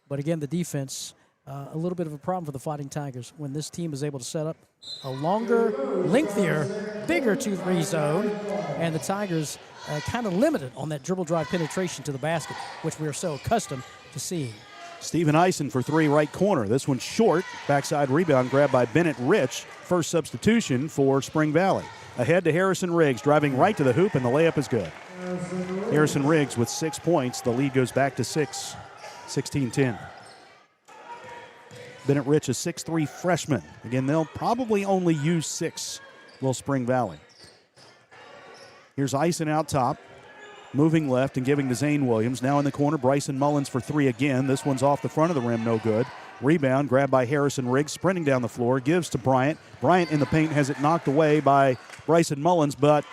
But again, the defense, a little bit of a problem for the Fighting Tigers when this team is able to set up a longer, lengthier, bigger 2-3 zone, and the Tigers kind of limited on that dribble drive penetration to the basket, which we are so accustomed to seeing. Stephen Eisen for 3, right corner. This one's short. Backside rebound grabbed by Bennett Rich. First substitution for Spring Valley. Ahead to Harrison Riggs, driving right to the hoop, and the layup is good. Harrison Riggs with 6 points. The lead goes back to 6, 16-10. Bennett Rich, a 6'3" freshman. Again, they'll probably only use 6, will Spring Valley. Here's Eisen out top, moving left and giving to Zane Williams. Now in the corner, Bryson Mullins for 3 again. This one's off the front of the rim, no good. Rebound grabbed by Harrison Riggs, sprinting down the floor, gives to Bryant. Bryant in the paint has it knocked away by Bryson Mullins, but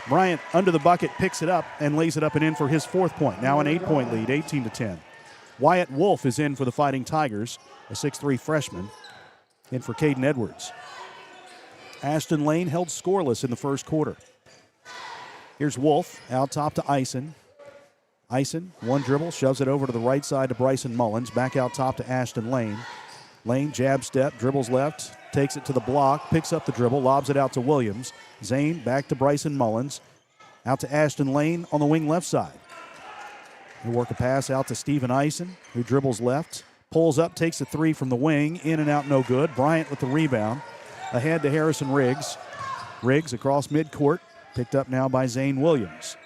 Bryant under the bucket picks it up and lays it up and in for his 4th point. Now an 8-point lead, 18-10. Wyatt Wolf is in for the Fighting Tigers, a 6'3" freshman, in for Caden Edwards. Ashton Lane held scoreless in the first quarter. Here's Wolf out top to Eisen. Eisen, one dribble, shoves it over to the right side to Bryson Mullins. Back out top to Ashton Lane. Lane, jab step, dribbles left, takes it to the block, picks up the dribble, lobs it out to Williams. Zane back to Bryson Mullins. Out to Ashton Lane on the wing left side. He'll work a pass out to Stephen Eisen, who dribbles left, pulls up, takes a 3 from the wing, in and out, no good. Bryant with the rebound. Ahead to Harrison Riggs. Riggs across midcourt. Picked up now by Zane Williams.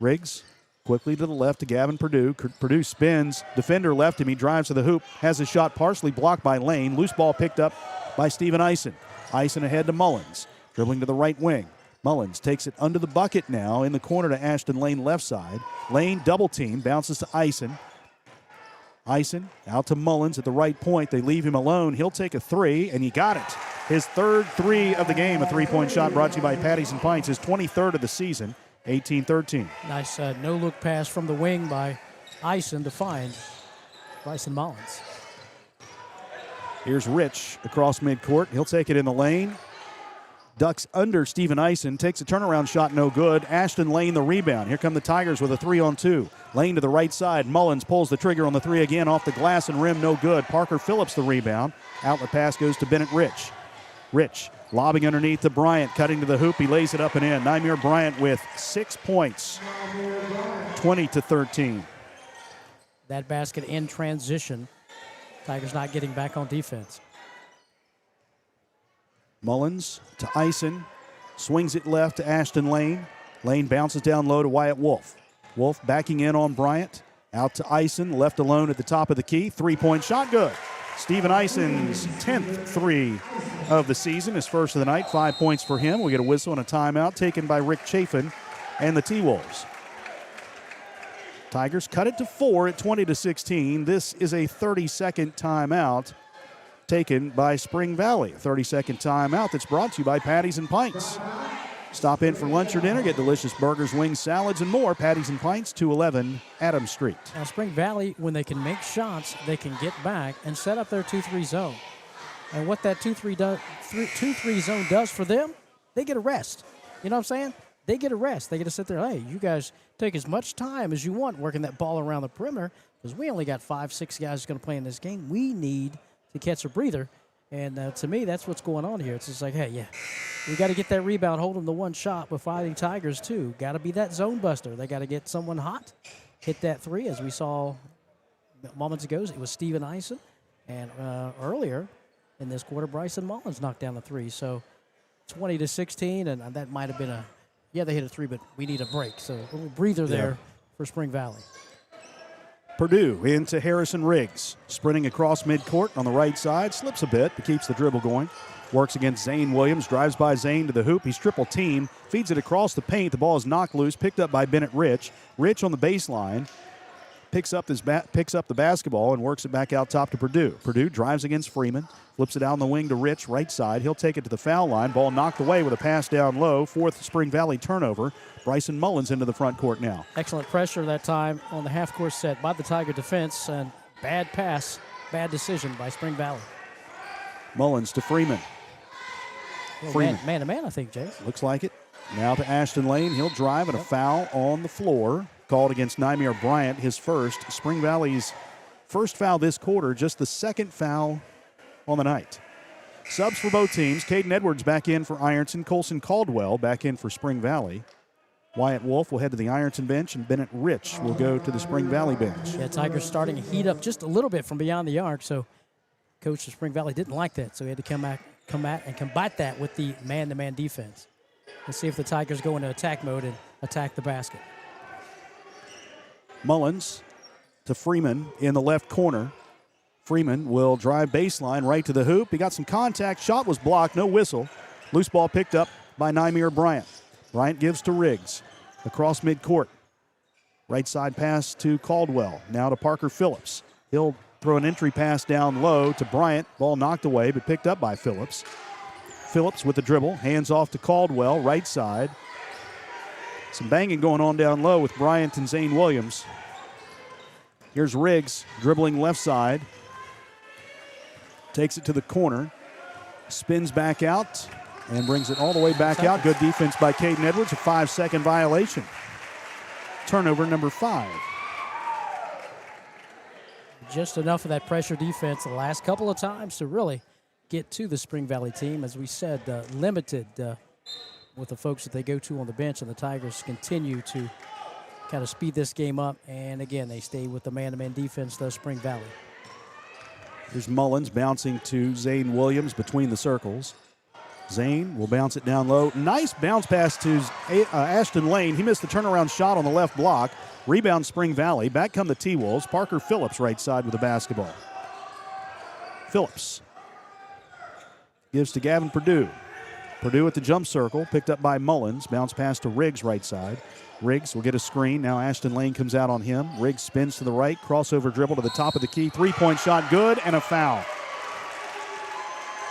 Riggs quickly to the left to Gavin Purdue. Purdue spins. Defender left him. He drives to the hoop. Has his shot partially blocked by Lane. Loose ball picked up by Stephen Eisen. Eisen ahead to Mullins. Dribbling to the right wing. Mullins takes it under the bucket now in the corner to Ashton Lane left side. Lane double team. Bounces to Eisen. Eisen out to Mullins at the right point. They leave him alone. He'll take a 3, and he got it. His 3rd 3 of the game, a 3-point shot brought to you by Patties and Pints, his 23rd of the season, 18-13. Nice no-look pass from the wing by Eisen to find Bryson Mullins. Here's Rich across midcourt. He'll take it in the lane. Ducks under Stephen Eisen. Takes a turnaround shot, no good. Ashton Lane the rebound. Here come the Tigers with a 3-on-2. Lane to the right side. Mullins pulls the trigger on the 3 again. Off the glass and rim, no good. Parker Phillips the rebound. Outlet pass goes to Bennett Rich. Rich lobbing underneath to Bryant. Cutting to the hoop. He lays it up and in. Nymir Bryant with 6 points. 20-13. That basket in transition. Tigers not getting back on defense. Mullins to Eisen, swings it left to Ashton Lane. Lane bounces down low to Wyatt Wolf. Wolf backing in on Bryant. Out to Eisen, left alone at the top of the key. 3-point shot, good. Stephen Eisen's 10th 3 of the season, his first of the night. 5 points for him. We get a whistle and a timeout taken by Rick Chafin and the T-Wolves. Tigers cut it to 4 at 20-16. This is a 30-second timeout taken by Spring Valley. A 30-second timeout that's brought to you by Patties and Pints. Stop in for lunch or dinner, get delicious burgers, wings, salads, and more. Patties and Pints, 211 Adams Street. Now, Spring Valley, when they can make shots, they can get back and set up their 2-3 zone. And what that 2-3 zone does for them, they get a rest. You know what I'm saying? They get a rest. They get to sit there, hey, you guys take as much time as you want working that ball around the perimeter because we only got 5-6 guys going to play in this game. We need to catch a breather. And to me, that's what's going on here. It's just like, hey, yeah, we got to get that rebound, hold them to one shot, but Fighting Tigers, too. Got to be that zone buster. They got to get someone hot, hit that 3, as we saw moments ago. It was Stephen Eisen. And earlier in this quarter, Bryson Mullins knocked down the 3. So 20-16, and that might have been they hit a 3, but we need a break. So a little breather there for Spring Valley. Purdue into Harrison Riggs. Sprinting across midcourt on the right side. Slips a bit, but keeps the dribble going. Works against Zane Williams. Drives by Zane to the hoop. He's triple teamed. Feeds it across the paint. The ball is knocked loose. Picked up by Bennett Rich. Rich on the baseline. picks up the basketball and works it back out top to Purdue. Purdue drives against Freeman, flips it down the wing to Rich, right side. He'll take it to the foul line. Ball knocked away with a pass down low. Fourth Spring Valley turnover. Bryson Mullins into the front court now. Excellent pressure that time on the half-court set by the Tiger defense, and bad pass, bad decision by Spring Valley. Mullins to Freeman. Freeman. Man-to-man, I think, Jay. Looks like it. Now to Ashton Lane. He'll drive, and a foul on the floor. Called against Nymir Bryant, his first. Spring Valley's first foul this quarter, just the second foul on the night. Subs for both teams. Caden Edwards back in for Ironton. Colson Caldwell back in for Spring Valley. Wyatt Wolf will head to the Ironton bench, and Bennett Rich will go to the Spring Valley bench. Yeah, Tigers starting to heat up just a little bit from beyond the arc, so Coach of Spring Valley didn't like that, so he had to come at and combat that with the man-to-man defense. Let's see if the Tigers go into attack mode and attack the basket. Mullins to Freeman in the left corner. Freeman will drive baseline right to the hoop. He got some contact. Shot was blocked. No whistle. Loose ball picked up by Nymir Bryant. Bryant gives to Riggs. Across midcourt. Right side pass to Caldwell. Now to Parker Phillips. He'll throw an entry pass down low to Bryant. Ball knocked away but picked up by Phillips. Phillips with the dribble. Hands off to Caldwell. Right side. Some banging going on down low with Bryant and Zane Williams. Here's Riggs dribbling left side. Takes it to the corner. Spins back out and brings it all the way back out. Good defense by Caden Edwards. A 5-second violation. Turnover number 5. Just enough of that pressure defense the last couple of times to really get to the Spring Valley team. As we said, limited with the folks that they go to on the bench, and the Tigers continue to kind of speed this game up. And again, they stay with the man-to-man defense, though, Spring Valley. Here's Mullins bouncing to Zane Williams between the circles. Zane will bounce it down low. Nice bounce pass to Ashton Lane. He missed the turnaround shot on the left block. Rebound Spring Valley. Back come the T-Wolves. Parker Phillips right side with the basketball. Phillips gives to Gavin Purdue. Purdue at the jump circle, picked up by Mullins. Bounce pass to Riggs right side. Riggs will get a screen. Now Ashton Lane comes out on him. Riggs spins to the right. Crossover dribble to the top of the key. Three-point shot good, and a foul.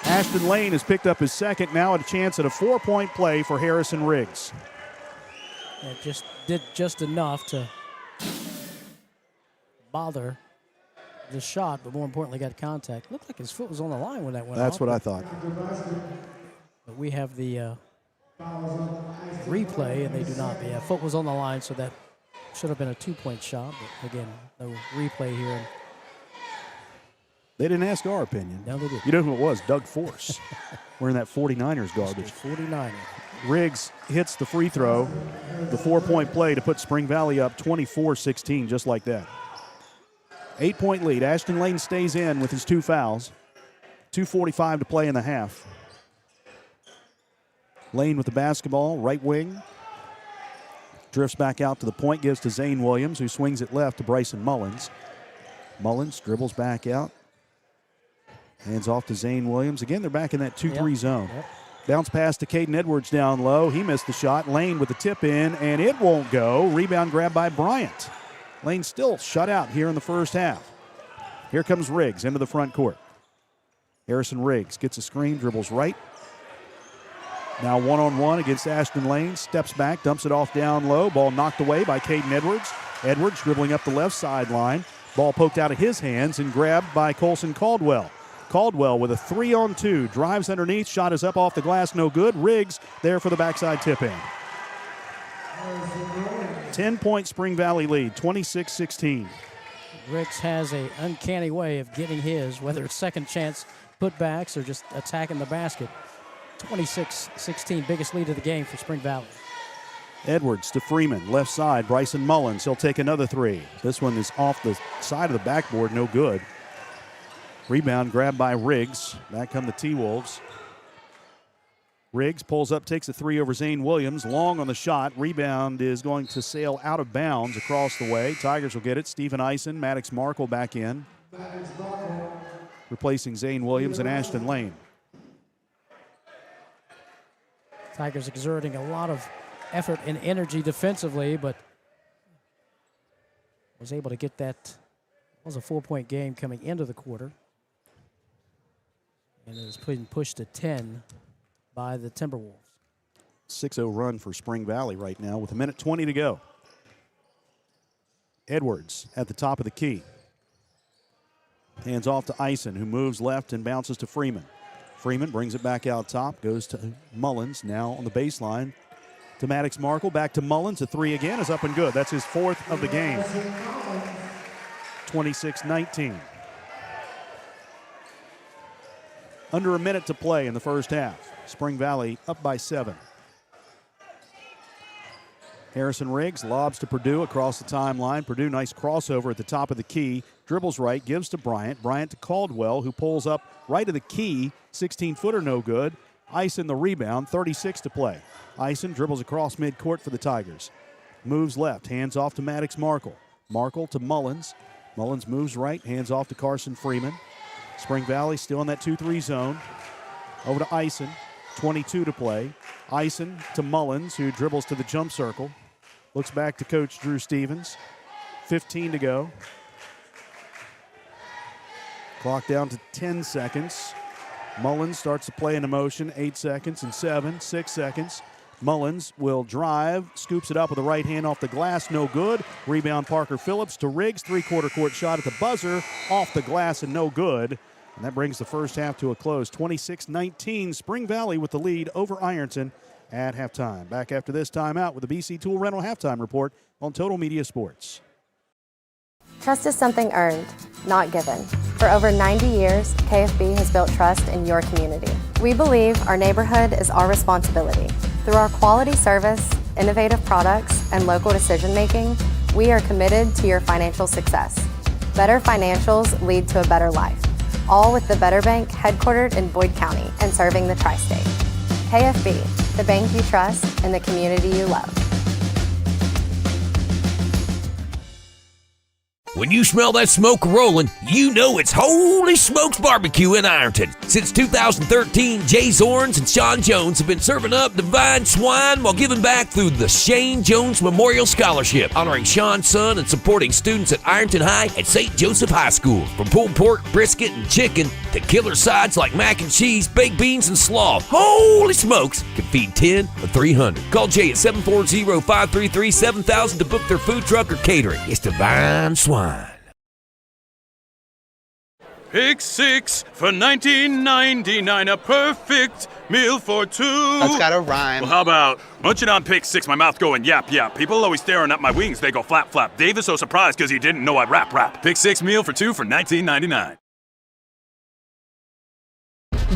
Ashton Lane has picked up his second. Now a chance at a 4-point play for Harrison Riggs. It just did just enough to bother the shot, but more importantly got contact. Looked like his foot was on the line when that went That's off. what I thought. But we have the replay, and they do not. Yeah, foot was on the line, so that should have been a 2-point shot. But again, no replay here. They didn't ask our opinion. No, they didn't. You know who it was? Doug Force. Wearing that 49ers garbage. 49ers. Riggs hits the free throw, the 4-point play to put Spring Valley up 24-16, just like that. 8-point lead. Ashton Lane stays in with his 2 fouls. 2:45 to play in the half. Lane with the basketball, right wing. Drifts back out to the point, gives to Zane Williams, who swings it left to Bryson Mullins. Mullins dribbles back out. Hands off to Zane Williams. Again, they're back in that 2-3 zone. Yep. Bounce pass to Caden Edwards down low. He missed the shot. Lane with the tip in, and it won't go. Rebound grab by Bryant. Lane still shut out here in the first half. Here comes Riggs into the front court. Harrison Riggs gets a screen, dribbles right. Now one-on-one against Ashton Lane. Steps back, dumps it off down low. Ball knocked away by Caden Edwards. Edwards dribbling up the left sideline. Ball poked out of his hands and grabbed by Colson Caldwell. Caldwell with a 3-on-2. Drives underneath. Shot is up off the glass. No good. Riggs there for the backside tip-in. 10-point Spring Valley lead, 26-16. Riggs has an uncanny way of getting his, whether it's second chance putbacks or just attacking the basket. 26-16, biggest lead of the game for Spring Valley. Edwards to Freeman, left side. Bryson Mullins, he'll take another 3. This one is off the side of the backboard, no good. Rebound grabbed by Riggs. Back come the T-Wolves. Riggs pulls up, takes a 3 over Zane Williams. Long on the shot. Rebound is going to sail out of bounds across the way. Tigers will get it. Stephen Eisen, Maddox Markle back in. Replacing Zane Williams and Ashton Lane. Tigers exerting a lot of effort and energy defensively, but was able to get that. It was a 4-point game coming into the quarter. And it was pushed to 10 by the Timberwolves. 6-0 run for Spring Valley right now with 1:20 to go. Edwards at the top of the key. Hands off to Ison, who moves left and bounces to Freeman. Freeman brings it back out top, goes to Mullins, now on the baseline. To Maddox Markle, back to Mullins. A three again is up and good. That's his 4th of the game. 26-19. Under a minute to play in the first half. Spring Valley up by 7. Harrison Riggs lobs to Purdue across the timeline. Purdue, nice crossover at the top of the key. Dribbles right, gives to Bryant. Bryant to Caldwell, who pulls up right of the key. 16-footer, no good. Ison the rebound, 36 to play. Ison dribbles across midcourt for the Tigers. Moves left, hands off to Maddox Markle. Markle to Mullins. Mullins moves right, hands off to Carson Freeman. Spring Valley still in that 2-3 zone. Over to Ison, 22 to play. Ison to Mullins, who dribbles to the jump circle. Looks back to Coach Drew Stevens. 15 to go. Clock down to 10 seconds. Mullins starts to play into motion. 8 seconds and 7, 6 seconds. Mullins will drive, scoops it up with the right hand off the glass, no good. Rebound Parker Phillips to Riggs, 3/4 court shot at the buzzer, off the glass and no good. And that brings the first half to a close. 26-19, Spring Valley with the lead over Ironton at halftime. Back after this timeout with the BC Tool Rental halftime report on Total Media Sports. Trust is something earned, not given. For over 90 years, KFB has built trust in your community. We believe our neighborhood is our responsibility. Through our quality service, innovative products, and local decision-making, we are committed to your financial success. Better financials lead to a better life. All with the Better Bank headquartered in Boyd County and serving the tri-state. KFB, the bank you trust and the community you love. When you smell that smoke rolling, you know it's Holy Smokes Barbecue in Ironton. Since 2013, Jay Zorns and Sean Jones have been serving up divine swine while giving back through the Shane Jones Memorial Scholarship, honoring Sean's son and supporting students at Ironton High and St. Joseph High School. From pulled pork, brisket, and chicken to killer sides like mac and cheese, baked beans, and slaw, Holy Smokes can feed 10 or 300. Call Jay at 740-533-7000 to book their food truck or catering. It's divine swine. Pick 6 for $19.99, a perfect meal for two. That's gotta rhyme. Well, how about munching on Pick 6, my mouth going yap, yap. People always staring at my wings, they go flap, flap. Dave is so surprised because he didn't know I'd rap, rap. Pick 6 meal for two for $19.99.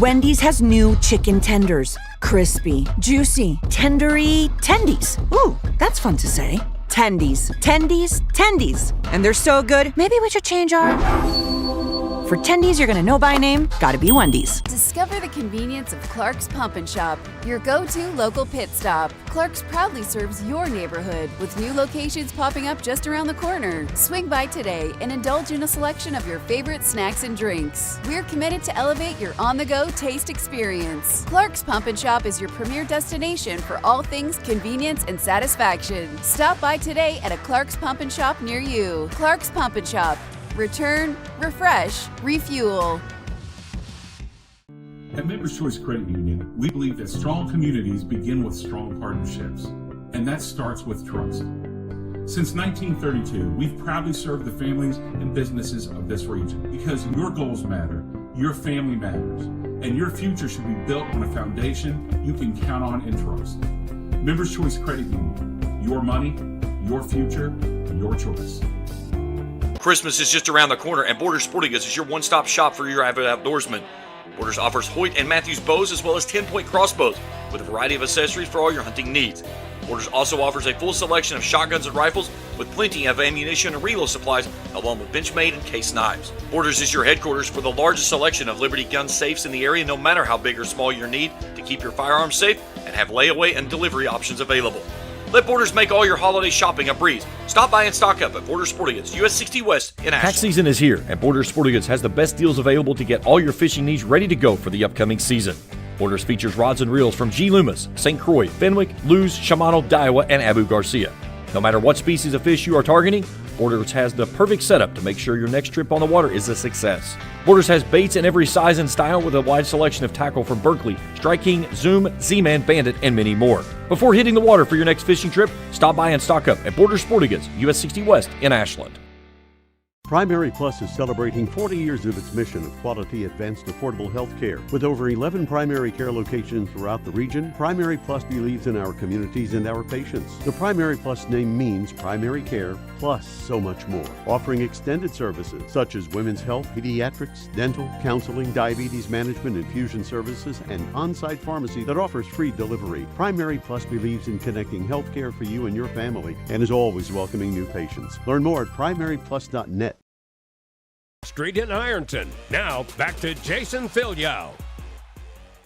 Wendy's has new chicken tenders. Crispy, juicy, tendery tendies. Ooh, that's fun to say. Tendies, tendies, tendies. And they're so good, maybe we should change our... For tendies you're gonna know by name, gotta be Wendy's. Discover the convenience of Clark's Pump and Shop, your go-to local pit stop. Clark's proudly serves your neighborhood with new locations popping up just around the corner. Swing by today and indulge in a selection of your favorite snacks and drinks. We're committed to elevate your on-the-go taste experience. Clark's Pump and Shop is your premier destination for all things convenience and satisfaction. Stop by today at a Clark's Pump and Shop near you. Clark's Pump and Shop. Return, refresh, refuel. At Members Choice Credit Union, we believe that strong communities begin with strong partnerships, and that starts with trust. Since 1932, we've proudly served the families and businesses of this region because your goals matter, your family matters, and your future should be built on a foundation you can count on and trust. Members Choice Credit Union, your money, your future, your choice. Christmas is just around the corner, and Borders Sporting Goods is your one-stop shop for your avid outdoorsman. Borders offers Hoyt and Matthews bows as well as 10-point crossbows with a variety of accessories for all your hunting needs. Borders also offers a full selection of shotguns and rifles with plenty of ammunition and reload supplies along with Benchmade and case knives. Borders is your headquarters for the largest selection of Liberty gun safes in the area, no matter how big or small your need to keep your firearms safe, and have layaway and delivery options available. Let Borders make all your holiday shopping a breeze. Stop by and stock up at Borders Sporting Goods, US 60 West in Ashland. Tax season is here, and Borders Sporting Goods has the best deals available to get all your fishing needs ready to go for the upcoming season. Borders features rods and reels from G. Loomis, St. Croix, Fenwick, Lewes, Shimano, Daiwa, and Abu Garcia. No matter what species of fish you are targeting, Borders has the perfect setup to make sure your next trip on the water is a success. Borders has baits in every size and style with a wide selection of tackle from Berkley, Strike King, Zoom, Z-Man, Bandit, and many more. Before hitting the water for your next fishing trip, stop by and stock up at Borders Sporting Goods, US 60 West in Ashland. Primary Plus is celebrating 40 years of its mission of quality, advanced, affordable health care. With over 11 primary care locations throughout the region, Primary Plus believes in our communities and our patients. The Primary Plus name means primary care plus so much more, offering extended services such as women's health, pediatrics, dental, counseling, diabetes management, infusion services, and on-site pharmacy that offers free delivery. Primary Plus believes in connecting health care for you and your family and is always welcoming new patients. Learn more at primaryplus.net. Street in Ironton. Now back to Jason Filyow.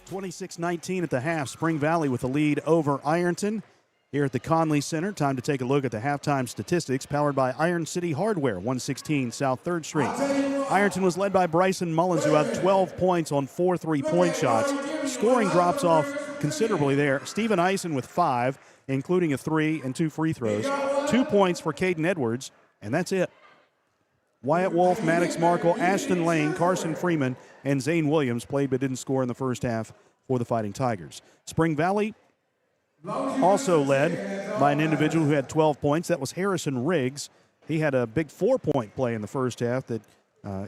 26-19 at the half. Spring Valley with the lead over Ironton. Here at the Conley Center, time to take a look at the halftime statistics powered by Iron City Hardware, 116 South 3rd Street. Ironton was led by Bryson Mullins, who had 12 points on 4 3-point shots. Scoring drops off considerably there. Stephen Eisen with 5, including a 3 and 2 free throws. 2 points for Caden Edwards, and that's it. Wyatt Wolf, Maddox Markle, Ashton Lane, Carson Freeman, and Zane Williams played but didn't score in the first half for the Fighting Tigers. Spring Valley also led by an individual who had 12 points. That was Harrison Riggs. He had a big 4-point play in the first half that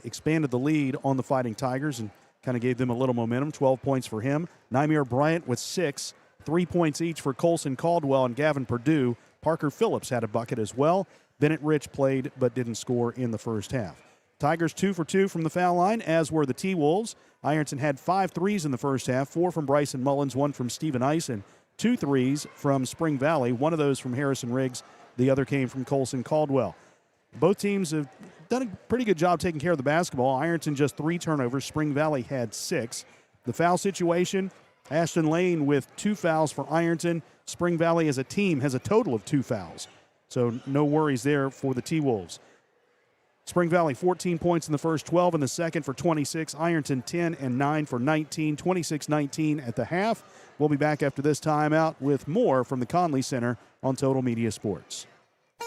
expanded the lead on the Fighting Tigers and kind of gave them a little momentum. 12 points for him. Nymir Bryant with 6, 3 points each for Colson Caldwell and Gavin Perdue. Parker Phillips had a bucket as well. Bennett Rich played but didn't score in the first half. Tigers 2 for 2 from the foul line, as were the T-Wolves. Ironton had 5 threes in the first half, 4 from Bryson Mullins, 1 from Stephen Eisen, 2 threes from Spring Valley, 1 of those from Harrison Riggs, the other came from Colson Caldwell. Both teams have done a pretty good job taking care of the basketball. Ironton just 3 turnovers, Spring Valley had 6. The foul situation, Ashton Lane with 2 fouls for Ironton. Spring Valley as a team has a total of 2 fouls. So no worries there for the T-Wolves. Spring Valley 14 points in the first, 12 in the second for 26. Ironton 10 and 9 for 19, 26-19 at the half. We'll be back after this timeout with more from the Conley Center on Total Media Sports.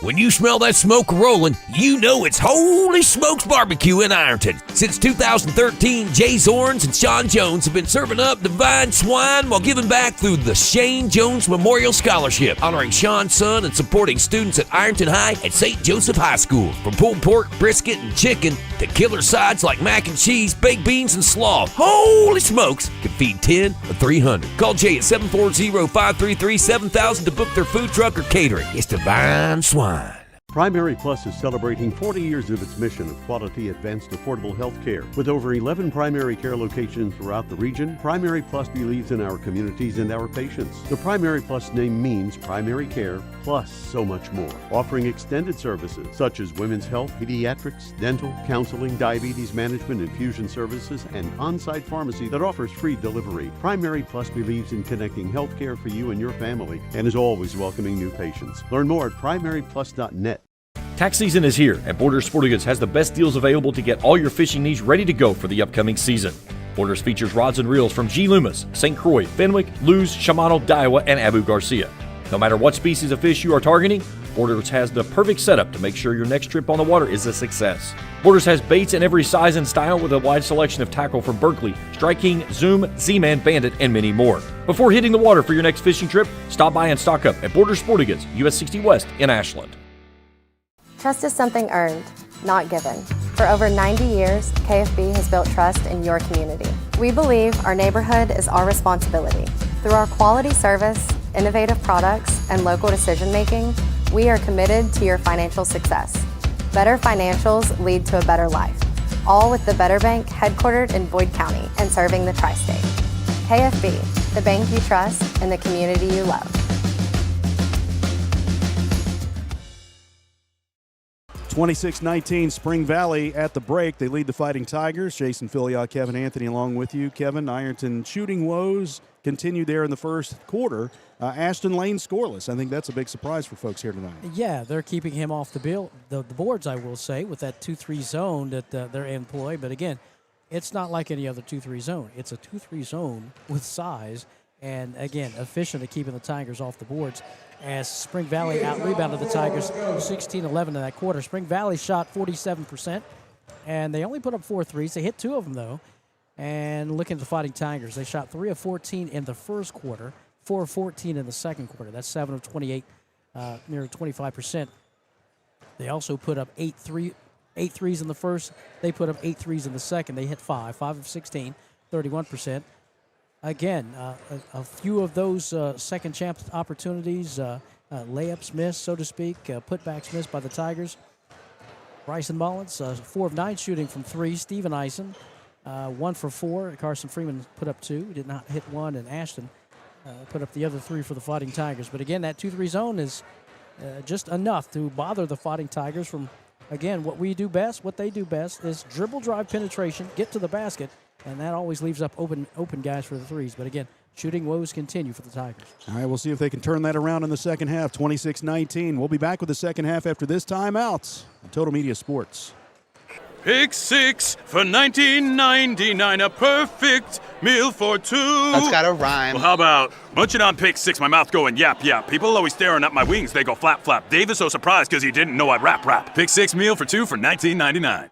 When you smell that smoke rolling, you know it's Holy Smokes Barbecue in Ironton. Since 2013, Jay Zorns and Sean Jones have been serving up divine swine while giving back through the Shane Jones Memorial Scholarship, honoring Sean's son and supporting students at Ironton High and St. Joseph High School. From pulled pork, brisket, and chicken to killer sides like mac and cheese, baked beans, and slaw, Holy Smokes can feed 10 or 300. Call Jay at 740-533-7000 to book their food truck or catering. It's divine swine. Primary Plus is celebrating 40 years of its mission of quality, advanced, affordable health care. With over 11 primary care locations throughout the region, Primary Plus believes in our communities and our patients. The Primary Plus name means primary care plus so much more, offering extended services such as women's health, pediatrics, dental, counseling, diabetes management, infusion services, and on-site pharmacy that offers free delivery. Primary Plus believes in connecting health care for you and your family and is always welcoming new patients. Learn more at primaryplus.net. Tax season is here, and Borders Sporting Goods has the best deals available to get all your fishing needs ready to go for the upcoming season. Borders features rods and reels from G. Loomis, St. Croix, Fenwick, Lewes, Shimano, Daiwa, and Abu Garcia. No matter what species of fish you are targeting, Borders has the perfect setup to make sure your next trip on the water is a success. Borders has baits in every size and style with a wide selection of tackle from Berkley, Strike King, Zoom, Z-Man, Bandit, and many more. Before hitting the water for your next fishing trip, stop by and stock up at Borders Sporting Goods, US 60 West in Ashland. Trust is something earned, not given. For over 90 years, KFB has built trust in your community. We believe our neighborhood is our responsibility. Through our quality service, innovative products, and local decision-making, we are committed to your financial success. Better financials lead to a better life. All with the Better Bank headquartered in Boyd County and serving the tri-state. KFB, the bank you trust and the community you love. 26-19 Spring Valley at the break. They lead the Fighting Tigers. Jason Filliot, Kevin Anthony along with you. Kevin, Ironton shooting woes continued there in the first quarter. Ashton Lane scoreless. I think that's a big surprise for folks here tonight. Yeah, they're keeping him off the boards, I will say, with that 2-3 zone that they're employing. But again, it's not like any other 2-3 zone. It's a 2-3 zone with size And again, efficient at keeping the Tigers off the boards. As Spring Valley out-rebounded the Tigers 16-11 in that quarter. Spring Valley shot 47%, and they only put up 4 threes. They hit 2 of them, though. And looking at the Fighting Tigers, they shot 3 of 14 in the first quarter, 4 of 14 in the second quarter. That's 7 of 28, near 25%. They also put up 8 threes in the first. They put up 8 threes in the second. They hit 5 of 16, 31%. Again, a few of those second chance opportunities, layups missed, so to speak, putbacks missed by the Tigers. Bryson Mullins, 4 of 9 shooting from 3. Steven Eisen, 1 for 4. Carson Freeman put up 2. Did not hit 1, and Ashton put up the other 3 for the Fighting Tigers. But again, that 2-3 zone is just enough to bother the Fighting Tigers from, again, what we do best, what they do best is dribble, drive, penetration, get to the basket, and that always leaves up open guys for the threes. But again, shooting woes continue for the Tigers. All right, we'll see if they can turn that around in the second half, 26-19. We'll be back with the second half after this timeout on Total Media Sports. Pick 6 for $19.99, a perfect meal for 2. That's gotta rhyme. Well, how about munching on Pick 6, my mouth going yap, yap. People always staring at my wings, they go flap, flap. Dave is so surprised because he didn't know I'd rap. Pick 6 meal for 2 for $19.99.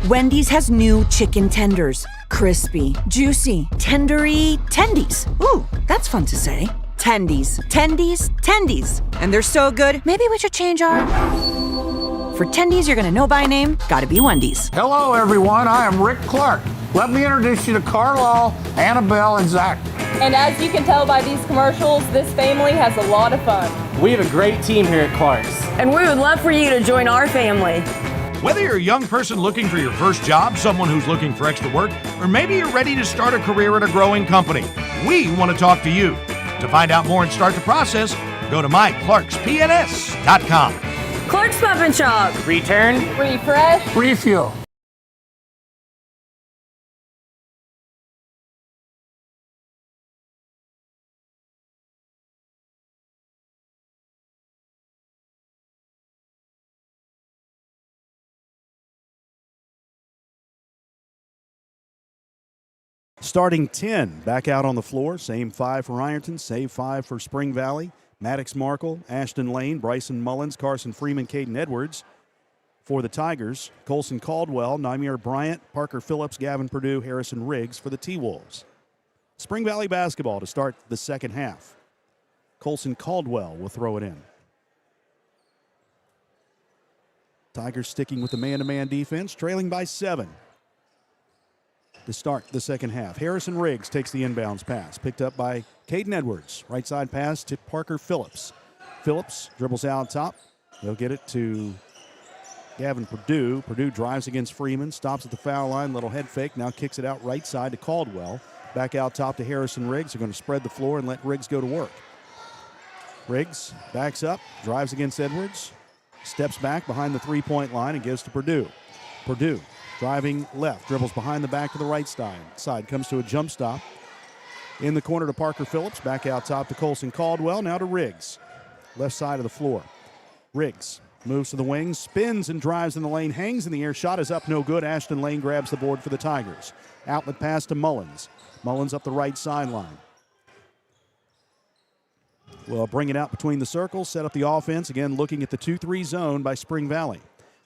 Wendy's has new chicken tenders. Crispy, juicy, tendery tendies. Ooh, that's fun to say. Tendies, tendies, tendies. And they're so good, maybe we should change our... For tendies you're gonna know by name, gotta be Wendy's. Hello, everyone. I am Rick Clark. Let me introduce you to Carlisle, Annabelle, and Zach. And as you can tell by these commercials, this family has a lot of fun. We have a great team here at Clark's. And we would love for you to join our family. Whether you're a young person looking for your first job, someone who's looking for extra work, or maybe you're ready to start a career at a growing company, we want to talk to you. To find out more and start the process, go to myclarkspns.com. Clark's Pump and Shop. Return, Refresh, Refuel. Starting 10 back out on the floor. Same 5 for Ironton, same 5 for Spring Valley. Maddox Markle, Ashton Lane, Bryson Mullins, Carson Freeman, Caden Edwards. For the Tigers, Colson Caldwell, Nymir Bryant, Parker Phillips, Gavin Perdue, Harrison Riggs for the T-Wolves. Spring Valley basketball to start the second half. Colson Caldwell will throw it in. Tigers sticking with the man-to-man defense, trailing by 7. To start the second half. Harrison Riggs takes the inbounds pass, picked up by Caden Edwards. Right side pass to Parker Phillips. Phillips dribbles out top. He'll get it to Gavin Perdue. Perdue drives against Freeman, stops at the foul line, little head fake, now kicks it out right side to Caldwell. Back out top to Harrison Riggs. They're going to spread the floor and let Riggs go to work. Riggs backs up, drives against Edwards, steps back behind the three-point line and gives to Perdue. Perdue driving left, dribbles behind the back to the right side, comes to a jump stop. In the corner to Parker Phillips, back out top to Colson Caldwell, now to Riggs. Left side of the floor. Riggs moves to the wing, spins and drives in the lane, hangs in the air, shot is up, no good. Ashton Lane grabs the board for the Tigers. Outlet pass to Mullins. Mullins up the right sideline. Well, bring it out between the circles, set up the offense. Again, looking at the 2-3 zone by Spring Valley.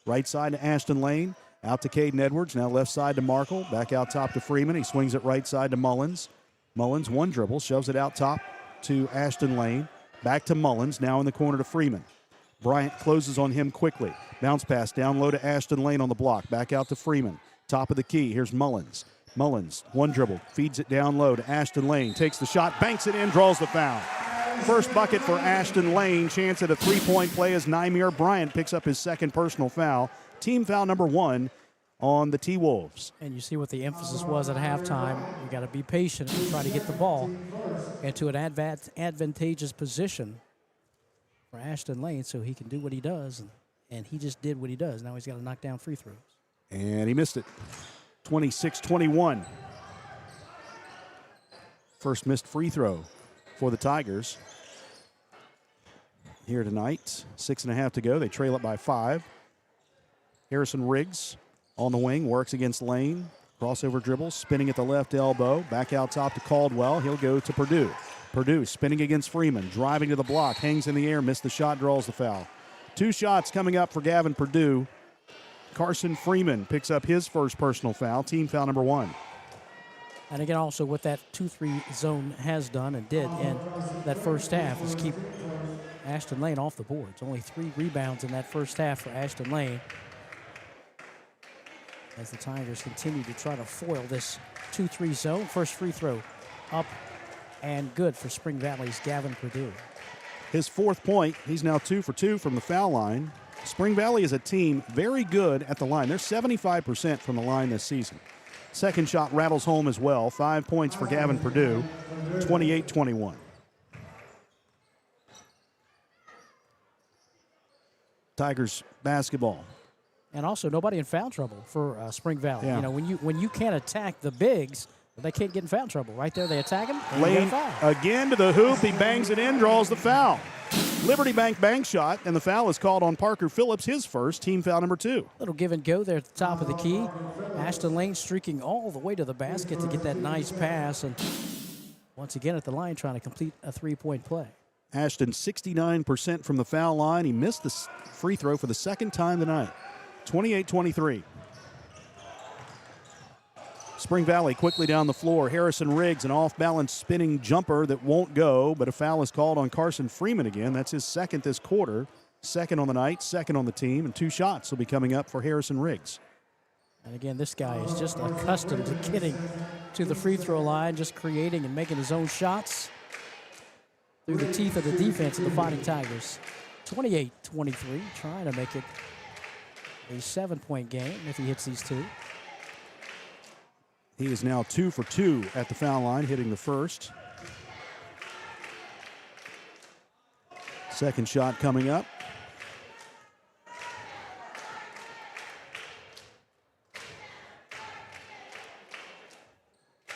Right side to Ashton Lane. Out to Caden Edwards, now left side to Markle. Back out top to Freeman. He swings it right side to Mullins. Mullins, one dribble, shoves it out top to Ashton Lane. Back to Mullins, now in the corner to Freeman. Bryant closes on him quickly. Bounce pass down low to Ashton Lane on the block. Back out to Freeman. Top of the key, here's Mullins. Mullins, one dribble, feeds it down low to Ashton Lane. Takes the shot, banks it in, draws the foul. First bucket for Ashton Lane. Chance at a three-point play as Nymir Bryant picks up his second personal foul. Team foul number 1 on the T-Wolves. And you see what the emphasis was at halftime. You got to be patient and try to get the ball into an advantageous position for Ashton Lane so he can do what he does. And he just did what he does. Now he's got to knock down free throws. And he missed it. 26-21. First missed free throw for the Tigers here tonight. 6.5 to go. They trail it by 5. Harrison Riggs on the wing, works against Lane. Crossover dribble, spinning at the left elbow. Back out top to Caldwell. He'll go to Perdue. Purdue spinning against Freeman, driving to the block, hangs in the air, missed the shot, draws the foul. 2 shots coming up for Gavin Purdue. Carson Freeman picks up his first personal foul, team foul number 1. And again, also what that 2-3 zone has done and did in that first half is keep Ashton Lane off the boards. Only 3 rebounds in that first half for Ashton Lane, as the Tigers continue to try to foil this 2-3 zone. First free throw up and good for Spring Valley's Gavin Purdue. His 4th point, he's now 2 for 2 from the foul line. Spring Valley is a team very good at the line. They're 75% from the line this season. Second shot rattles home as well. 5 points for Gavin Purdue, 28-21. Tigers basketball. And also nobody in foul trouble for Spring Valley. Yeah. You know, when you can't attack the bigs, they can't get in foul trouble. Right there, they attack him. Lane again to the hoop. He bangs it in, draws the foul. Liberty Bank shot, and the foul is called on Parker Phillips, his first, team foul number 2. Little give and go there at the top of the key. Ashton Lane streaking all the way to the basket to get that nice pass, and once again at the line trying to complete a 3-point play. Ashton 69% from the foul line. He missed the free throw for the second time tonight. 28-23. Spring Valley quickly down the floor. Harrison Riggs, an off-balance spinning jumper that won't go, but a foul is called on Carson Freeman again. That's his second this quarter. Second on the night, second on the team, and 2 shots will be coming up for Harrison Riggs. And again, this guy is just accustomed to getting to the free throw line, just creating and making his own shots through the teeth of the defense of the Fighting Tigers. 28-23, trying to make it a 7-point game if he hits these 2. He is now 2 for 2 at the foul line, hitting the first. Second shot coming up.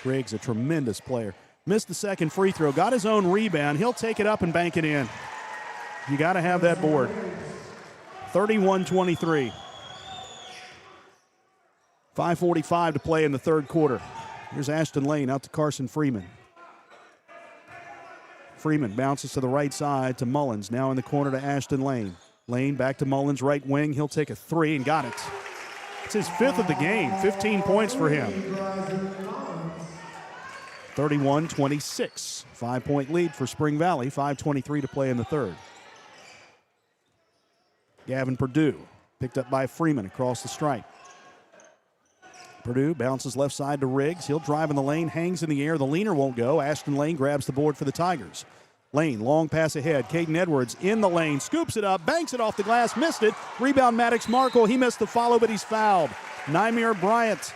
Riggs, a tremendous player. Missed the second free throw, got his own rebound. He'll take it up and bank it in. You got to have that board. 31-23. 5:45 to play in the third quarter. Here's Ashton Lane out to Carson Freeman. Freeman bounces to the right side to Mullins. Now in the corner to Ashton Lane. Lane back to Mullins, right wing. He'll take a 3 and got it. It's his 5th of the game. 15 points for him. 31-26. 5-point lead for Spring Valley. 5:23 to play in the third. Gavin Purdue picked up by Freeman across the stripe. Purdue bounces left side to Riggs. He'll drive in the lane, hangs in the air. The leaner won't go. Ashton Lane grabs the board for the Tigers. Lane, long pass ahead. Caden Edwards in the lane, scoops it up, banks it off the glass, missed it. Rebound Maddox Markle. He missed the follow, but he's fouled. Nymir Bryant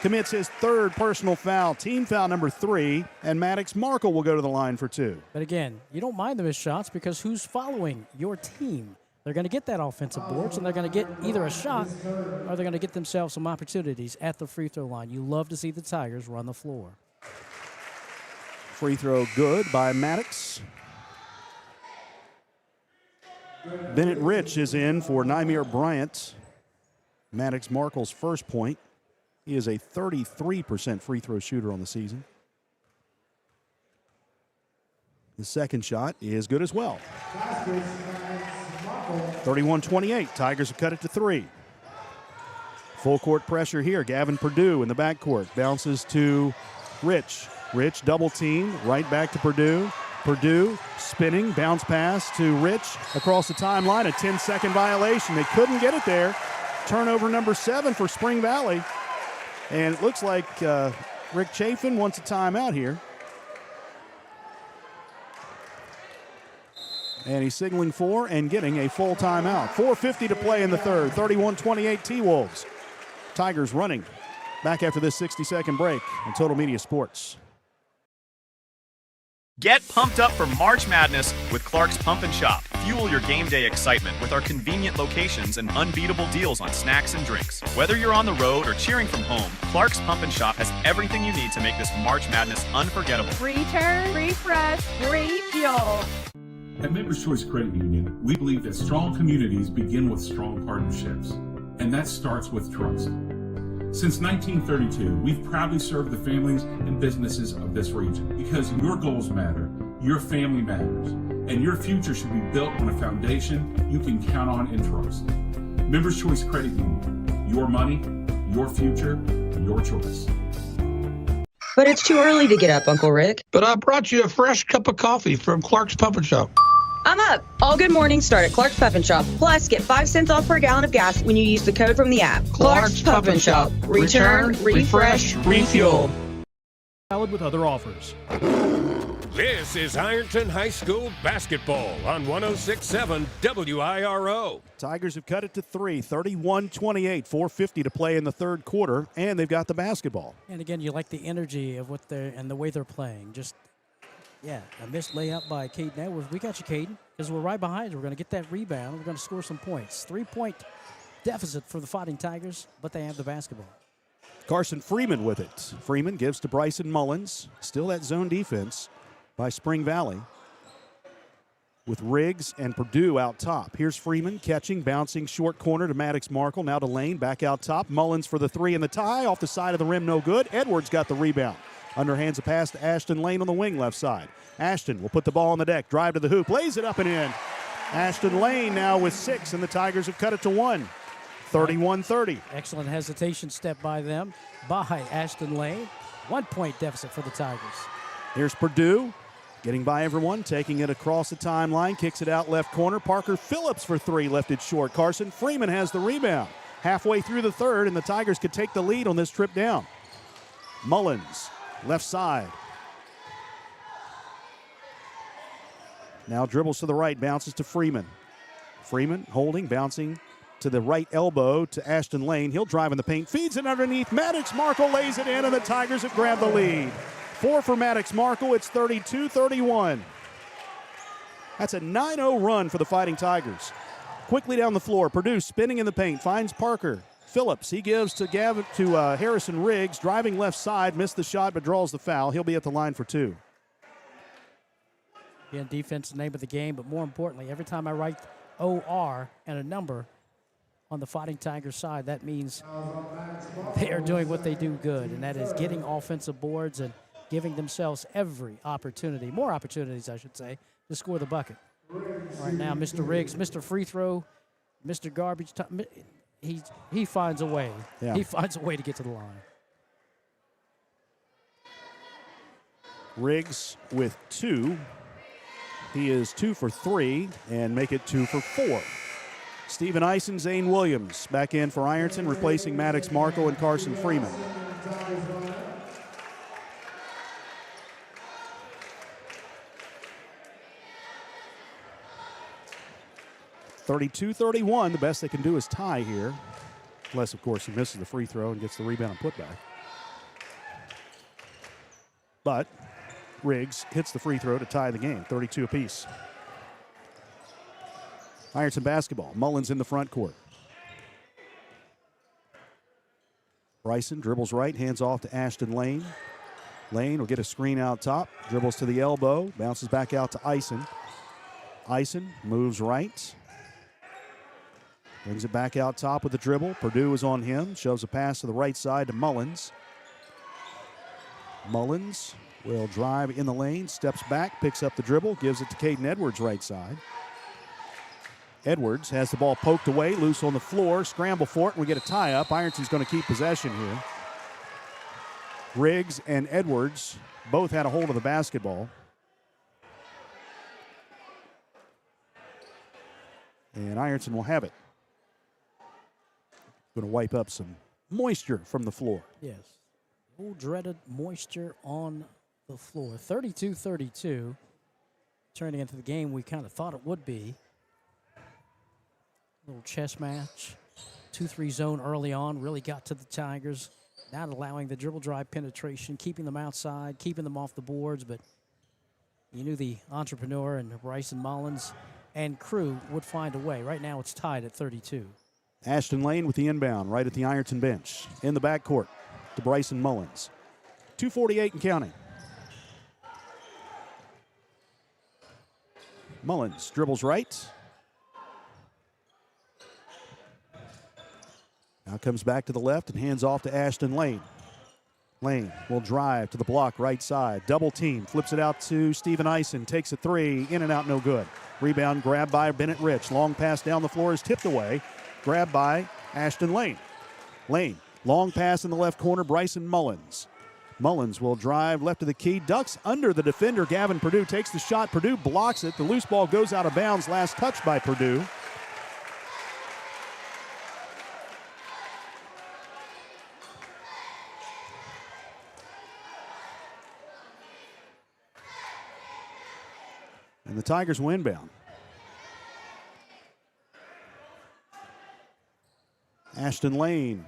commits his 3rd personal foul, team foul number 3, and Maddox Markle will go to the line for 2. But again, you don't mind the missed shots because who's following your team? They're going to get that offensive boards, and they're going to get either a shot or they're going to get themselves some opportunities at the free throw line. You love to see the Tigers run the floor. Free throw good by Maddox. Bennett Rich is in for Nymir Bryant. Maddox Markle's first point. He is a 33% free throw shooter on the season. His second shot is good as well. 31-28. Tigers have cut it to 3. Full court pressure here. Gavin Purdue in the backcourt. Bounces to Rich. Rich double team. Right back to Purdue. Purdue spinning. Bounce pass to Rich across the timeline. A 10-second violation. They couldn't get it there. Turnover number 7 for Spring Valley. And it looks like Rick Chafin wants a timeout here. And he's signaling for and getting a full timeout. 4:50 to play in the third. 31-28 T-Wolves. Tigers running. Back after this 60-second break on Total Media Sports. Get pumped up for March Madness with Clark's Pump and Shop. Fuel your game day excitement with our convenient locations and unbeatable deals on snacks and drinks. Whether you're on the road or cheering from home, Clark's Pump and Shop has everything you need to make this March Madness unforgettable. Return, refresh, refuel. At Members Choice Credit Union, we believe that strong communities begin with strong partnerships, and that starts with trust. Since 1932, we've proudly served the families and businesses of this region because your goals matter, your family matters, and your future should be built on a foundation you can count on and trust. Members Choice Credit Union, your money, your future, your choice. But it's too early to get up, Uncle Rick. But I brought you a fresh cup of coffee from Clark's Pump Shop. I'm up. All good mornings start at Clark's Pump Shop. Plus, get 5 cents off per gallon of gas when you use the code from the app. Clark's Pump Shop. Return, refresh, refuel. Valid with other offers. This is Ironton High School basketball on 106.7 WIRO. Tigers have cut it to 3, 31-28, 4:50 to play in the third quarter, and they've got the basketball. And again, you like the energy of what they're and the way they're playing. Just, yeah, a missed layup by Caden Edwards. We got you, Caden, because we're right behind you. We're going to get that rebound. We're going to score some points. 3-point deficit for the Fighting Tigers, but they have the basketball. Carson Freeman with it. Freeman gives to Bryson Mullins. Still that zone defense by Spring Valley with Riggs and Purdue out top. Here's Freeman catching, bouncing short corner to Maddox Markle. Now to Lane, back out top. Mullins for the three and the tie. Off the side of the rim, no good. Edwards got the rebound. Underhands a pass to Ashton Lane on the wing left side. Ashton will put the ball on the deck, drive to the hoop, lays it up and in. Ashton Lane now with 6, and the Tigers have cut it to 1. 31-30. Excellent hesitation step by them, by Ashton Lane. 1-point deficit for the Tigers. Here's Purdue getting by everyone, taking it across the timeline, kicks it out left corner. Parker Phillips for 3, left it short. Carson Freeman has the rebound. Halfway through the third, and the Tigers could take the lead on this trip down. Mullins, left side. Now dribbles to the right, bounces to Freeman. Freeman holding, bouncing to the right elbow to Ashton Lane. He'll drive in the paint, feeds it underneath. Maddox Markle lays it in, and the Tigers have grabbed the lead. 4 for Maddox Markle. It's 32-31. That's a 9-0 run for the Fighting Tigers. Quickly down the floor, Purdue spinning in the paint, finds Parker Phillips. He gives to Harrison Riggs, driving left side, missed the shot but draws the foul. He'll be at the line for 2. Again, defense is the name of the game, but more importantly, every time I write OR and a number on the Fighting Tigers side, that means they are doing what they do good, and that is getting offensive boards and giving themselves every opportunity, more opportunities, I should say, to score the bucket. All right, now Mr. Riggs, Mr. Free Throw, Mr. Garbage Time, he finds a way. Yeah. He finds a way to get to the line. Riggs with 2. He is 2 for 3 and make it 2 for 4. Stephen Eisen, Zane Williams back in for Ironton, replacing Maddox Markle and Carson Freeman. (32-31). The best they can do is tie here. Unless, of course, he misses the free throw and gets the rebound and putback. But Riggs hits the free throw to tie the game, 32 apiece. Ironton basketball. Mullins in the front court. Bryson dribbles right, hands off to Ashton Lane. Lane will get a screen out top, dribbles to the elbow, bounces back out to Eisen. Eisen moves right, brings it back out top with the dribble. Purdue is on him, shoves a pass to the right side to Mullins. Mullins will drive in the lane, steps back, picks up the dribble, gives it to Caden Edwards right side. Edwards has the ball poked away, loose on the floor, scramble for it, and we get a tie-up. Ironton's going to keep possession here. Riggs and Edwards both had a hold of the basketball. And Ironton will have it. Going to wipe up some moisture from the floor. Yes. Old dreaded moisture on the floor. 32-32. Turning into the game we kind of thought it would be. Little chess match. 2-3 zone early on. Really got to the Tigers. Not allowing the dribble drive penetration. Keeping them outside. Keeping them off the boards. But you knew the entrepreneur and Bryson Mullins and crew would find a way. Right now it's tied at 32. Ashton Lane with the inbound right at the Ironton bench. In the backcourt to Bryson Mullins. 2:48 and counting. Mullins dribbles right. Now comes back to the left and hands off to Ashton Lane. Lane will drive to the block right side. Double team. Flips it out to Steven Eisen. Takes a three. In and out, no good. Rebound grabbed by Bennett Rich. Long pass down the floor is tipped away. Grabbed by Ashton Lane. Lane. Long pass in the left corner. Bryson Mullins. Mullins will drive left of the key. Ducks under the defender. Gavin Purdue takes the shot. Purdue blocks it. The loose ball goes out of bounds. Last touch by Purdue. And the Tigers will inbound. Ashton Lane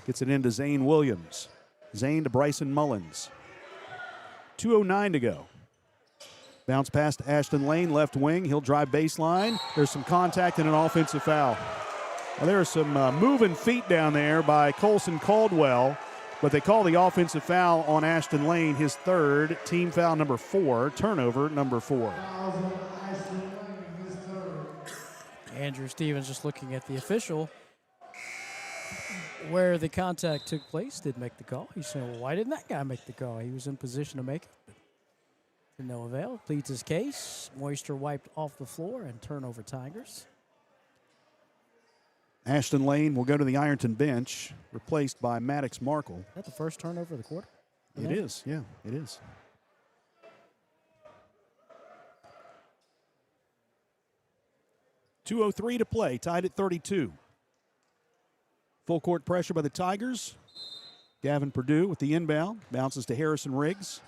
gets it into Zane Williams. Zane to Bryson Mullins. 2:09 to go. Bounce pass to Ashton Lane, left wing. He'll drive baseline. There's some contact and an offensive foul. Well, there are some moving feet down there by Colson Caldwell, but they call the offensive foul on Ashton Lane, his third, team foul number 4, turnover number 4. Andrew Stevens just looking at the official where the contact took place, did make the call. He said, well, why didn't that guy make the call? He was in position to make it, but to no avail. Pleads his case. Moisture wiped off the floor and turnover Tigers. Ashton Lane will go to the Ironton bench, replaced by Maddox Markle. Is that the first turnover of the quarter? It is, yeah, it is. .203 to play, tied at 32. Full court pressure by the Tigers. Gavin Purdue with the inbound, bounces to Harrison Riggs.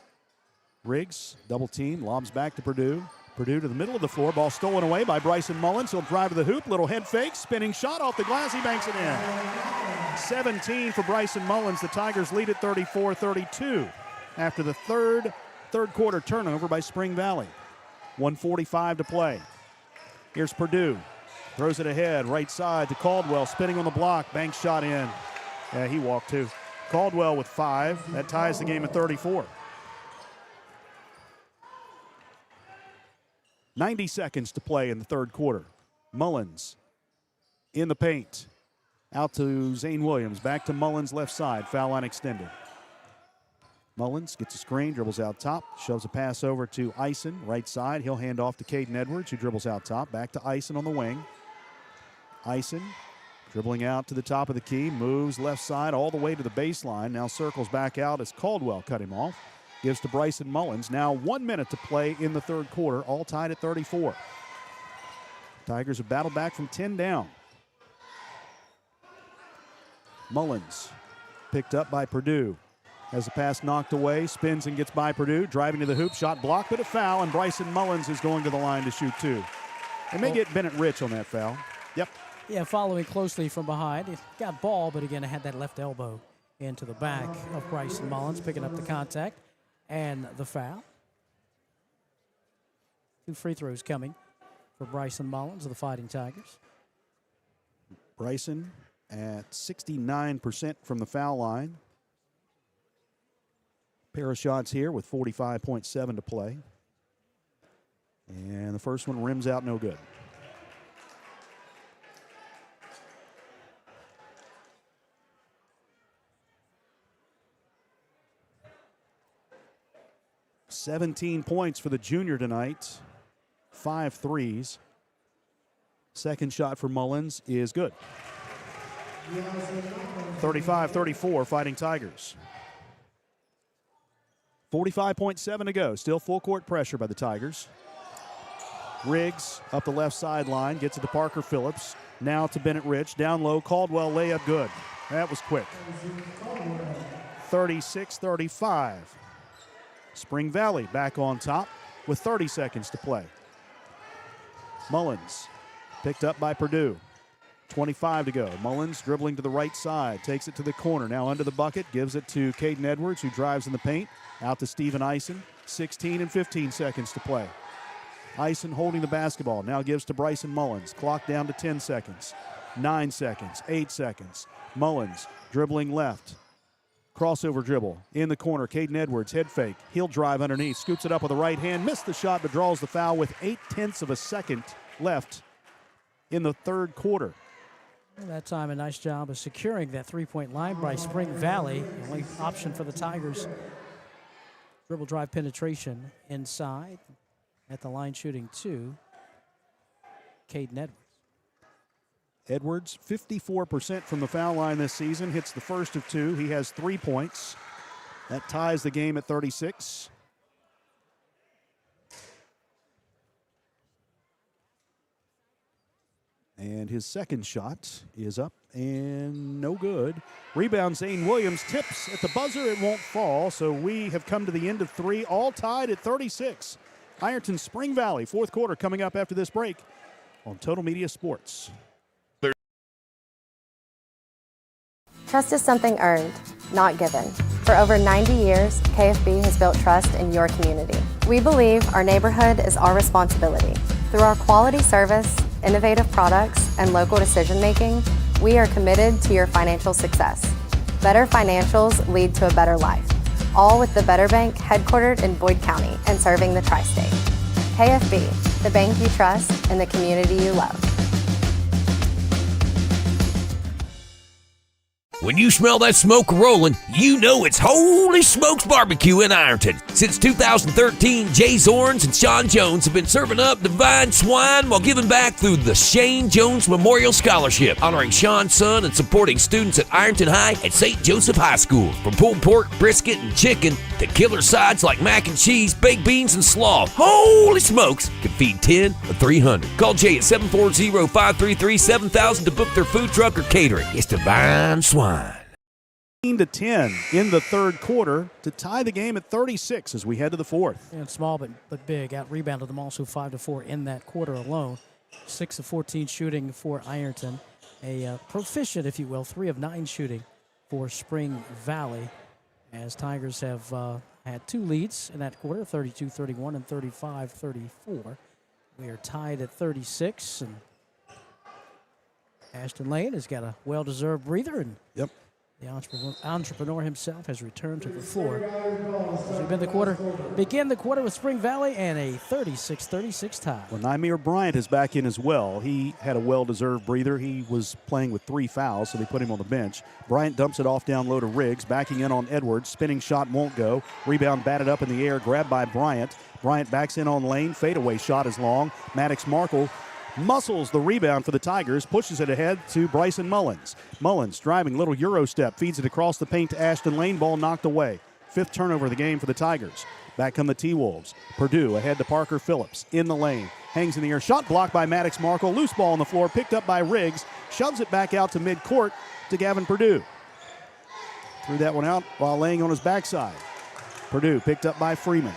Riggs, double team, lobs back to Purdue. Purdue to the middle of the floor. Ball stolen away by Bryson Mullins. He'll drive to the hoop. Little head fake. Spinning shot off the glass. He banks it in. 17 for Bryson Mullins. The Tigers lead at 34-32 after the third quarter turnover by Spring Valley. 1:45 to play. Here's Purdue. Throws it ahead. Right side to Caldwell. Spinning on the block. Banks shot in. Yeah, he walked too. Caldwell with 5. That ties the game at 34. 90 seconds to play in the third quarter. Mullins in the paint. Out to Zane Williams. Back to Mullins left side. Foul line extended. Mullins gets a screen, dribbles out top, shoves a pass over to Eisen, right side. He'll hand off to Caden Edwards, who dribbles out top. Back to Eisen on the wing. Eisen dribbling out to the top of the key, moves left side all the way to the baseline. Now circles back out as Caldwell cut him off. Gives to Bryson Mullins. Now 1 minute to play in the third quarter, all tied at 34. Tigers have battled back from 10 down. Mullins picked up by Purdue. Has the pass knocked away, spins and gets by Purdue. Driving to the hoop, shot blocked, but a foul, and Bryson Mullins is going to the line to shoot 2. They may get Bennett Rich on that foul. Yep. Yeah, following closely from behind. He got ball, but again, it had that left elbow into the back of Bryson Mullins, picking up the contact and the foul. 2 free throws coming for Bryson Mullins of the Fighting Tigers. Bryson at 69% from the foul line. Pair of shots here with 45.7 to play. And the first one rims out no good. $17 points for the junior tonight. 5 threes. Second shot for Mullins is good. 35-34, Fighting Tigers. 45.7 to go. Still full court pressure by the Tigers. Riggs up the left sideline, gets it to Parker Phillips. Now to Bennett Rich. Down low, Caldwell layup good. That was quick. 36-35. Spring Valley back on top with 30 seconds to play. Mullins picked up by Purdue. 25 to go. Mullins dribbling to the right side, takes it to the corner. Now under the bucket, gives it to Caden Edwards, who drives in the paint. Out to Steven Eisen. 16 and 15 seconds to play. Eisen holding the basketball. Now gives to Bryson Mullins. Clock down to 10 seconds. 9 seconds. 8 seconds. Mullins dribbling left. Crossover dribble. In the corner, Caden Edwards, head fake. He'll drive underneath. Scoops it up with the right hand. Missed the shot, but draws the foul with 0.8 of a second left in the third quarter. That time, a nice job of securing that three-point line by Spring Valley. The only option for the Tigers. Dribble drive penetration inside. At the line shooting 2. Caden Edwards. Edwards, 54% from the foul line this season, hits the first of 2. He has 3 points. That ties the game at 36. And his second shot is up and no good. Rebound, Zane Williams tips at the buzzer. It won't fall, so we have come to the end of 3, all tied at 36. Ironton Spring Valley, fourth quarter coming up after this break on Total Media Sports. Trust is something earned, not given. For over 90 years, KFB has built trust in your community. We believe our neighborhood is our responsibility. Through our quality service, innovative products, and local decision-making, we are committed to your financial success. Better financials lead to a better life. All with the Better Bank headquartered in Boyd County and serving the tri-state. KFB, the bank you trust and the community you love. When you smell that smoke rolling, you know it's Holy Smokes Barbecue in Ironton. Since 2013, Jay Zorns and Sean Jones have been serving up divine swine while giving back through the Shane Jones Memorial Scholarship, honoring Sean's son and supporting students at Ironton High and St. Joseph High School. From pulled pork, brisket, and chicken to killer sides like mac and cheese, baked beans, and slaw, Holy Smokes can feed 10 or 300. Call Jay at 740-533-7000 to book their food truck or catering. It's divine swine. 10 in the third quarter to tie the game at 36 as we head to the fourth. And small but big. Out-rebounded them also 5-4 in that quarter alone. 6 of 14 shooting for Ironton. A proficient, if you will, 3 of 9 shooting for Spring Valley. As Tigers have had 2 leads in that quarter, 32-31 and 35-34. We are tied at 36. And Ashton Lane has got a well-deserved breather. And yep. The entrepreneur himself has returned to the floor. As we begin the quarter with Spring Valley and a 36-36 tie. Well, Nymir Bryant is back in as well. He had a well-deserved breather. He was playing with 3 fouls, so they put him on the bench. Bryant dumps it off down low to Riggs, backing in on Edwards. Spinning shot won't go. Rebound batted up in the air, grabbed by Bryant. Bryant backs in on Lane. Fadeaway shot is long. Maddox Markle muscles the rebound for the Tigers, pushes it ahead to Bryson Mullins. Mullins driving, little Euro step, feeds it across the paint to Ashton Lane, ball knocked away. 5th turnover of the game for the Tigers. Back come the T-Wolves. Purdue ahead to Parker Phillips, in the lane. Hangs in the air, shot blocked by Maddox Markle, loose ball on the floor, picked up by Riggs, shoves it back out to midcourt to Gavin Purdue. Threw that one out while laying on his backside. Purdue picked up by Freeman.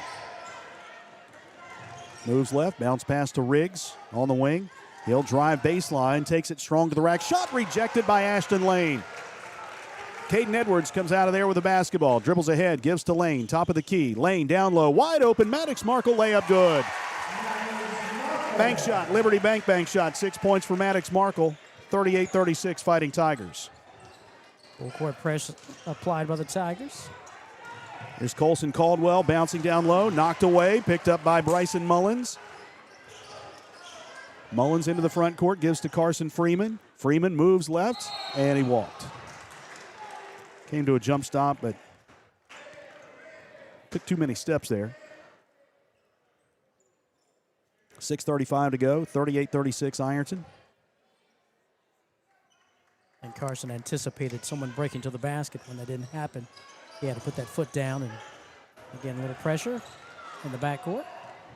Moves left, bounce pass to Riggs on the wing. He'll drive baseline, takes it strong to the rack. Shot rejected by Ashton Lane. Caden Edwards comes out of there with the basketball. Dribbles ahead, gives to Lane, top of the key. Lane down low, wide open. Maddox Markle layup good. Bank shot, Liberty Bank shot. 6 points for Maddox Markle. 38-36 Fighting Tigers. Full court press applied by the Tigers. Here's Colson Caldwell bouncing down low, knocked away, picked up by Bryson Mullins. Mullins into the front court, gives to Carson Freeman. Freeman moves left, and he walked. Came to a jump stop, but took too many steps there. 6:35 to go, 38-36 Ironton. And Carson anticipated someone breaking to the basket when that didn't happen. He had to put that foot down, and again, a little pressure in the backcourt.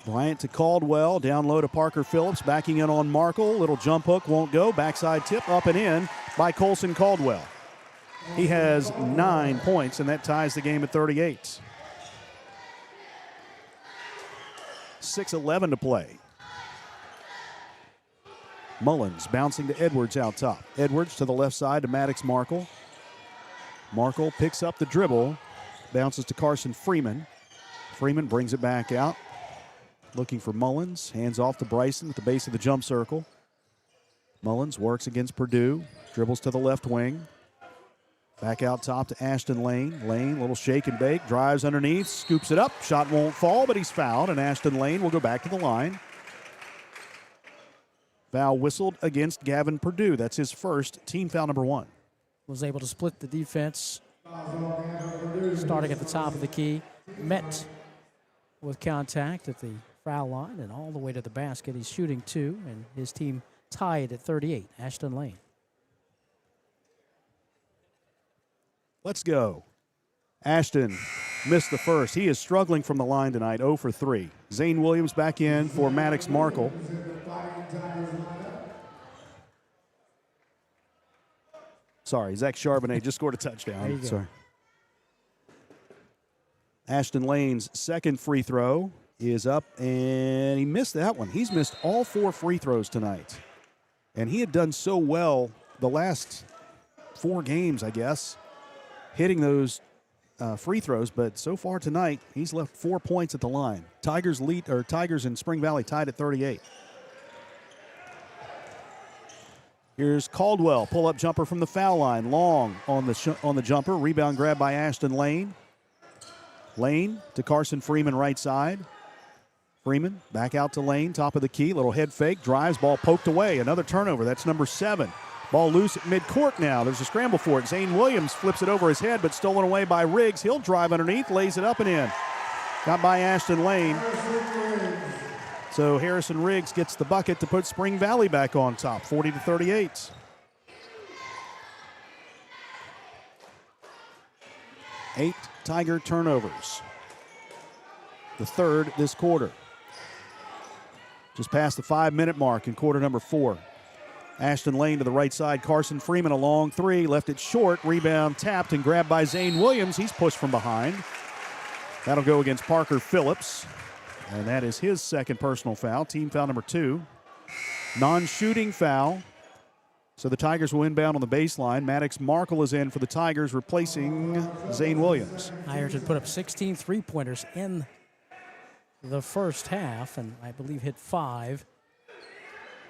Bryant to Caldwell, down low to Parker Phillips, backing in on Markle. Little jump hook, won't go. Backside tip, up and in by Colson Caldwell. He has 9 points, and that ties the game at 38. 6:11 to play. Mullins bouncing to Edwards out top. Edwards to the left side to Maddox Markle. Markle picks up the dribble, bounces to Carson Freeman. Freeman brings it back out. Looking for Mullins, hands off to Bryson at the base of the jump circle. Mullins works against Purdue, dribbles to the left wing. Back out top to Ashton Lane. Lane, little shake and bake, drives underneath, scoops it up. Shot won't fall, but he's fouled, and Ashton Lane will go back to the line. Foul whistled against Gavin Perdue. That's his first, team foul number 1. Was able to split the defense, starting at the top of the key. Met with contact at the foul line and all the way to the basket. He's shooting 2, and his team tied at 38, Ashton Lane. Let's go. Ashton missed the first. He is struggling from the line tonight, 0 for 3. Zane Williams back in for Maddox Markle. Sorry, Zach Charbonnet just scored a touchdown. Sorry. Ashton Lane's second free throw is up, and he missed that one. He's missed all 4 free throws tonight. And he had done so well the last 4 games, I guess, hitting those free throws, but so far tonight, he's left 4 points at the line. Tigers in Spring Valley tied at 38. Here's Caldwell, pull-up jumper from the foul line. Long on the jumper. Rebound grab by Ashton Lane. Lane to Carson Freeman, right side. Freeman back out to Lane, top of the key. Little head fake, drives, ball poked away. Another turnover. That's number 7. Ball loose at midcourt now. There's a scramble for it. Zane Williams flips it over his head, but stolen away by Riggs. He'll drive underneath, lays it up and in. Got by Ashton Lane. So Harrison Riggs gets the bucket to put Spring Valley back on top, 40-38. Eight Tiger turnovers. The third this quarter. Just past the 5-minute mark in quarter number 4. Ashton Lane to the right side. Carson Freeman a long 3. Left it short. Rebound tapped and grabbed by Zane Williams. He's pushed from behind. That'll go against Parker Phillips. And that is his second personal foul, team foul number 2. Non-shooting foul. So the Tigers will inbound on the baseline. Maddox Markle is in for the Tigers, replacing Zane Williams. Ironton put up 16 3-pointers in the first half, and I believe hit 5.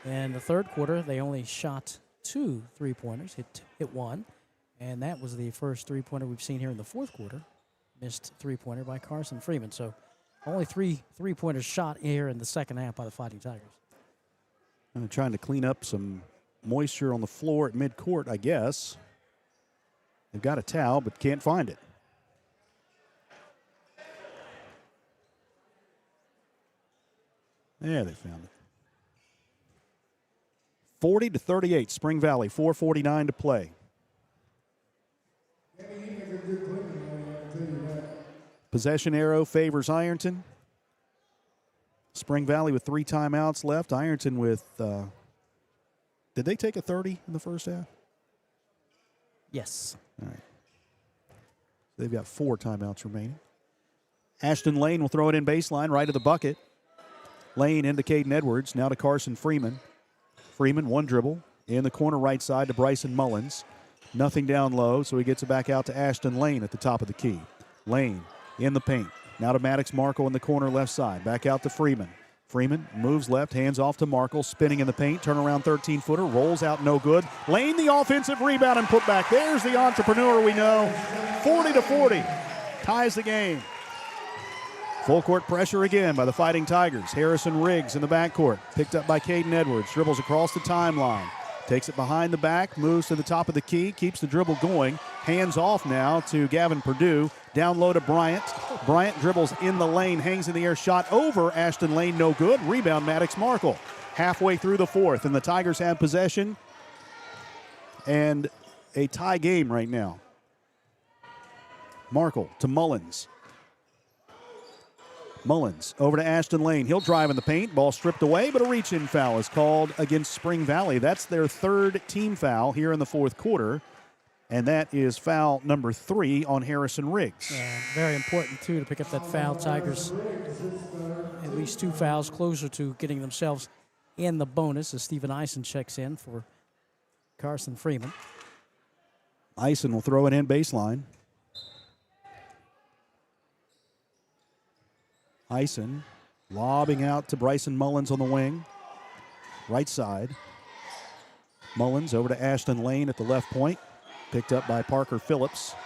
In the third quarter, they only shot 2 3-pointers, hit 1. And that was the first 3-pointer we've seen here in the fourth quarter. Missed 3-pointer by Carson Freeman. So only 3 3-pointers shot here in the second half by the Fighting Tigers. And trying to clean up some moisture on the floor at midcourt, I guess. They've got a towel, but can't find it. Yeah, they found it. 40-38, Spring Valley, 4:49 to play. Possession arrow favors Ironton. Spring Valley with 3 timeouts left. Ironton with, did they take a 30 in the first half? Yes. All right. They've got 4 timeouts remaining. Ashton Lane will throw it in baseline, right of the bucket. Lane into Caden Edwards, now to Carson Freeman. Freeman, 1 dribble, in the corner right side to Bryson Mullins. Nothing down low, so he gets it back out to Ashton Lane at the top of the key. Lane in the paint. Now to Maddox Markle in the corner left side. Back out to Freeman. Freeman moves left, hands off to Markle, spinning in the paint, turnaround 13-footer, rolls out no good. Lane the offensive rebound and put back. There's the entrepreneur we know. 40-40, ties the game. Full court pressure again by the Fighting Tigers. Harrison Riggs in the backcourt, picked up by Caden Edwards, dribbles across the timeline. Takes it behind the back, moves to the top of the key, keeps the dribble going. Hands off now to Gavin Perdue. Down low to Bryant. Bryant dribbles in the lane, hangs in the air, shot over Ashton Lane, no good. Rebound Maddox Markle. Halfway through the fourth, and the Tigers have possession. And a tie game right now. Markle to Mullins. Mullins over to Ashton Lane. He'll drive in the paint. Ball stripped away, but a reach-in foul is called against Spring Valley. That's their third team foul here in the fourth quarter, and that is foul number 3 on Harrison Riggs. Yeah, very important, too, to pick up that foul. Tigers at least 2 fouls closer to getting themselves in the bonus as Stephen Eisen checks in for Carson Freeman. Eisen will throw it in baseline. Eisen lobbing out to Bryson Mullins on the wing. Right side. Mullins over to Ashton Lane at the left point. Picked up by Parker Phillips.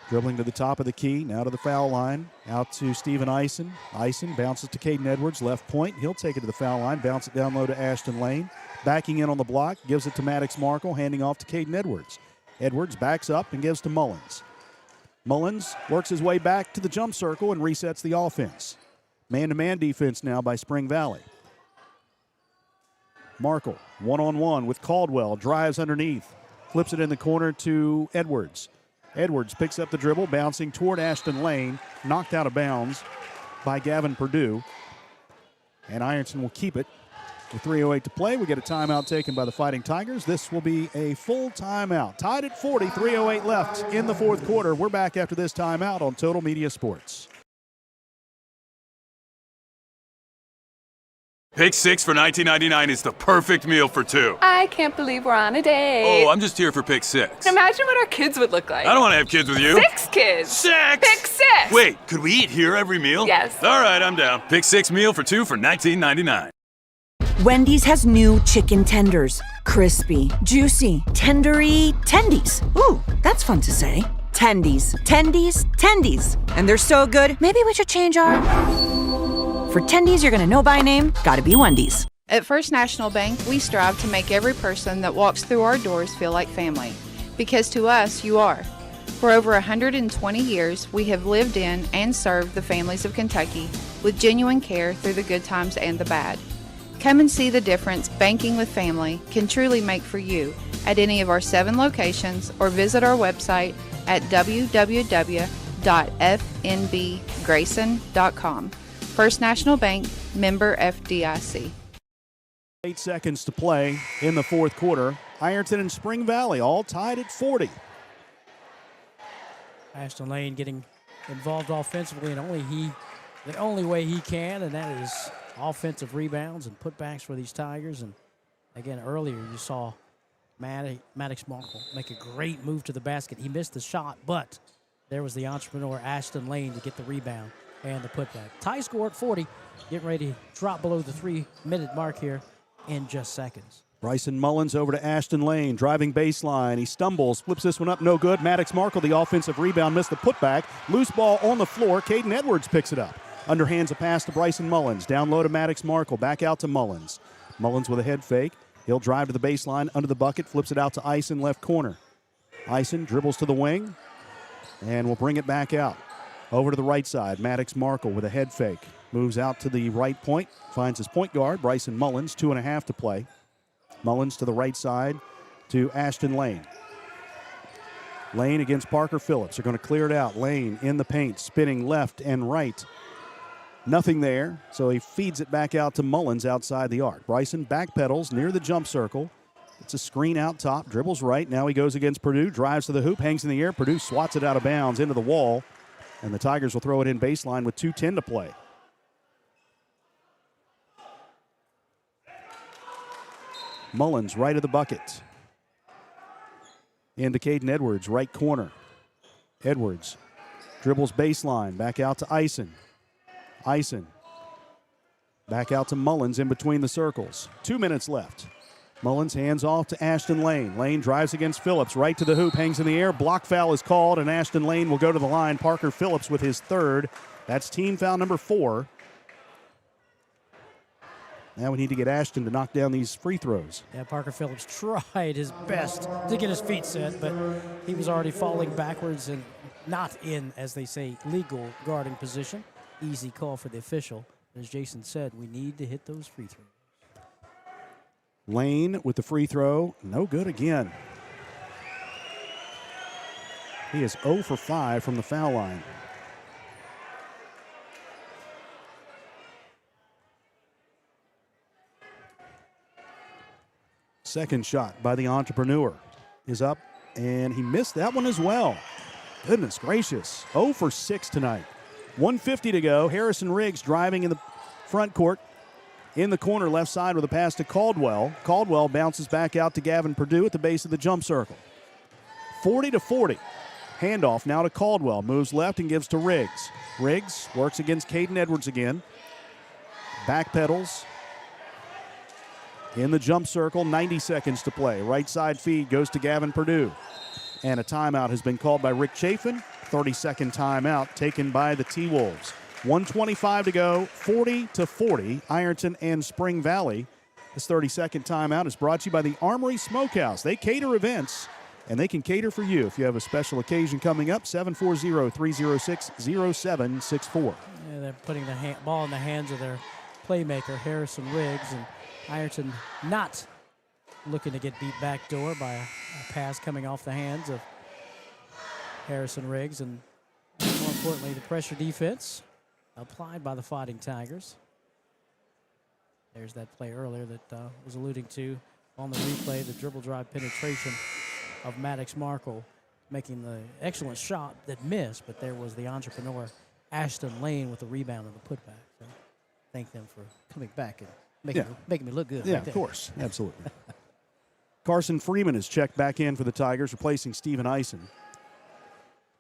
Dribbling to the top of the key, now to the foul line. Out to Stephen Eisen. Eisen bounces to Caden Edwards, left point. He'll take it to the foul line, bounce it down low to Ashton Lane. backing in on the block, gives it to Maddox Markle, handing off to Caden Edwards. Edwards backs up and gives to Mullins. Mullins works his way back to the jump circle and resets the offense. Man-to-man defense now by Spring Valley. Markle, one-on-one with Caldwell, drives underneath, flips it in the corner to Edwards. Edwards picks up the dribble, bouncing toward Ashton Lane, knocked out of bounds by Gavin Perdue. And Ironton will keep it. With 3:08 to play, we get a timeout taken by the Fighting Tigers. This will be a full timeout. Tied at 40, 3:08 left in the fourth quarter. We're back after this timeout on Total Media Sports. Pick 6 for $19.99 is the perfect meal for two. I can't believe we're on a date. Oh, I'm just here for pick 6. Imagine what our kids would look like. I don't want to have kids with you. 6 kids. 6! Pick 6! Wait, could we eat here every meal? Yes. All right, I'm down. Pick 6 meal for 2 for $19.99. Wendy's has new chicken tenders. Crispy, juicy, tendery tendies. Ooh, that's fun to say. Tendies, tendies, tendies. And they're so good, maybe we should change our... For tendies you're gonna know by name, gotta be Wendy's. At First National Bank, we strive to make every person that walks through our doors feel like family. Because to us, you are. For over 120 years, we have lived in and served the families of Kentucky with genuine care through the good times and the bad. Come and see the difference banking with family can truly make for you at any of our 7 locations or visit our website at www.fnbgrayson.com. First National Bank, member FDIC. 8 seconds to play in the fourth quarter. Ironton and Spring Valley all tied at 40. Ashton Lane getting involved offensively, and the only way he can, and that is offensive rebounds and putbacks for these Tigers. And again, earlier you saw Maddox Markle make a great move to the basket. He missed the shot, but there was the entrepreneur Ashton Lane to get the rebound and the putback. Tie score at 40, getting ready to drop below the 3-minute mark here in just seconds. Bryson Mullins over to Ashton Lane, driving baseline. He stumbles, flips this one up, no good. Maddox Markle, the offensive rebound, missed the putback. Loose ball on the floor. Caden Edwards picks it up. Underhands a pass to Bryson Mullins. Down low to Maddox Markle, back out to Mullins. Mullins with a head fake. He'll drive to the baseline, under the bucket, flips it out to Ison, left corner. Ison dribbles to the wing, and will bring it back out. Over to the right side, Maddox Markle with a head fake. Moves out to the right point, finds his point guard, Bryson Mullins, 2.5 to play. Mullins to the right side to Ashton Lane. Lane against Parker Phillips. They're going to clear it out. Lane in the paint, spinning left and right. Nothing there, so he feeds it back out to Mullins outside the arc. Bryson backpedals near the jump circle. It's a screen out top, dribbles right. Now he goes against Perdue, drives to the hoop, hangs in the air. Perdue swats it out of bounds into the wall. And the Tigers will throw it in baseline with 2:10 to play. Mullins right of the bucket. Into Caden Edwards, right corner. Edwards dribbles baseline, back out to Ison. Ison back out to Mullins in between the circles. 2 minutes left. Mullins hands off to Ashton Lane. Lane drives against Phillips, right to the hoop, hangs in the air. Block foul is called, and Ashton Lane will go to the line. Parker Phillips with his 3rd. That's team foul number 4. Now we need to get Ashton to knock down these free throws. Yeah, Parker Phillips tried his best to get his feet set, but he was already falling backwards and not in, as they say, legal guarding position. Easy call for the official. As Jason said, we need to hit those free throws. Lane with the free throw, no good again. He is 0 for 5 from the foul line. Second shot by the entrepreneur is up, and he missed that one as well. Goodness gracious, 0 for 6 tonight. 1:50 to go. Harrison Riggs driving in the front court. In the corner left side with a pass to Caldwell. Caldwell bounces back out to Gavin Perdue at the base of the jump circle. 40-40. Handoff now to Caldwell. Moves left and gives to Riggs. Riggs works against Caden Edwards again. Backpedals. In the jump circle, 90 seconds to play. Right side feed goes to Gavin Perdue. And a timeout has been called by Rick Chafin. 30-second timeout taken by the T-Wolves. 1:25 to go, 40-40, Ironton and Spring Valley. This 30-second timeout is brought to you by the Armory Smokehouse. They cater events, and they can cater for you. If you have a special occasion coming up, 740-306-0764. Yeah, they're putting the ball in the hands of their playmaker, Harrison Riggs, and Ironton not looking to get beat backdoor by a pass coming off the hands of Harrison Riggs, and more importantly, the pressure defense applied by the Fighting Tigers. There's that play earlier that was alluding to on the replay, the dribble drive penetration of Maddox Markle, making the excellent shot that missed, but there was the entrepreneur, Ashton Lane, with the rebound and the putback. So thank them for coming back and making me look good. Yeah, right there. of course. Absolutely. Carson Freeman is checked back in for the Tigers, replacing Steven Eisen.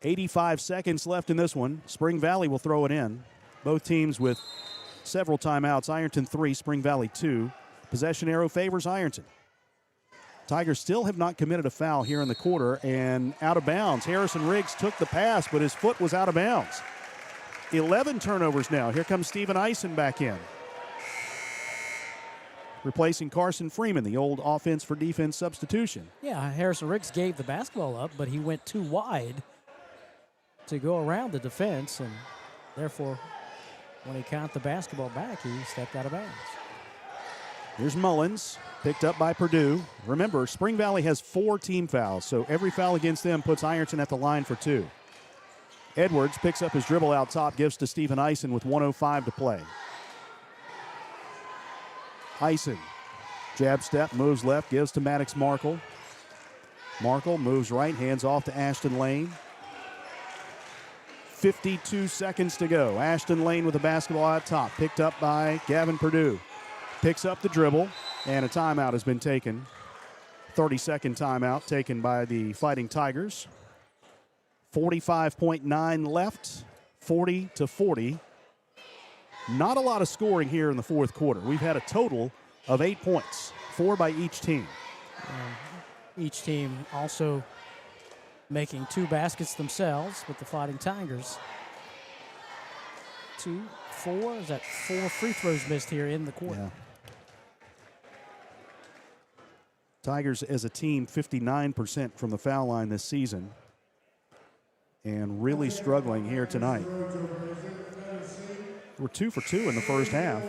85 seconds left in this one. Spring Valley will throw it in. Both teams with several timeouts. Ironton 3, Spring Valley 2. Possession arrow favors Ironton. Tigers still have not committed a foul here in the quarter, and out of bounds. Harrison Riggs took the pass, but his foot was out of bounds. 11 turnovers now. Here comes Steven Eisen back in, replacing Carson Freeman, the old offense for defense substitution. Yeah, Harrison Riggs gave the basketball up, but he went too wide to go around the defense, and therefore, when he caught the basketball back, he stepped out of bounds. Here's Mullins, picked up by Purdue. Remember, Spring Valley has 4 team fouls, so every foul against them puts Ironton at the line for 2. Edwards picks up his dribble out top, gives to Steven Eisen with 1:05 to play. Eisen, jab step, moves left, gives to Maddox Markle. Markle moves right, hands off to Ashton Lane. 52 seconds to go. Ashton Lane with the basketball out top, picked up by Gavin Purdue. Picks up the dribble, and a timeout has been taken. 30-second timeout taken by the Fighting Tigers. 45.9 left, 40-40. Not a lot of scoring here in the fourth quarter. We've had a total of 8 points, 4 by each team. Each team also making 2 baskets themselves with the Fighting Tigers. 2, 4, is that 4 free throws missed here in the quarter? Yeah. Tigers as a team 59% from the foul line this season, and really struggling here tonight. We're 2 for 2 in the first half.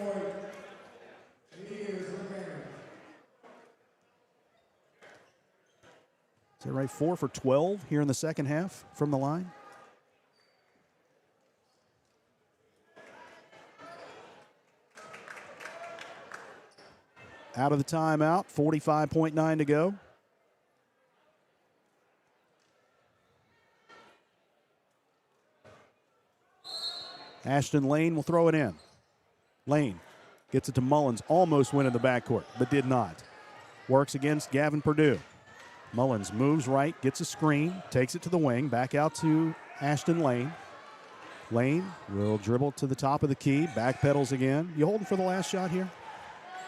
Is that right? 4 for 12 here in the second half from the line. Out of the timeout, 45.9 to go. Ashton Lane will throw it in. Lane gets it to Mullins, almost went in the backcourt, but did not. Works against Gavin Purdue. Mullins moves right, gets a screen, takes it to the wing, back out to Ashton Lane. Lane will dribble to the top of the key, backpedals again. You holding for the last shot here?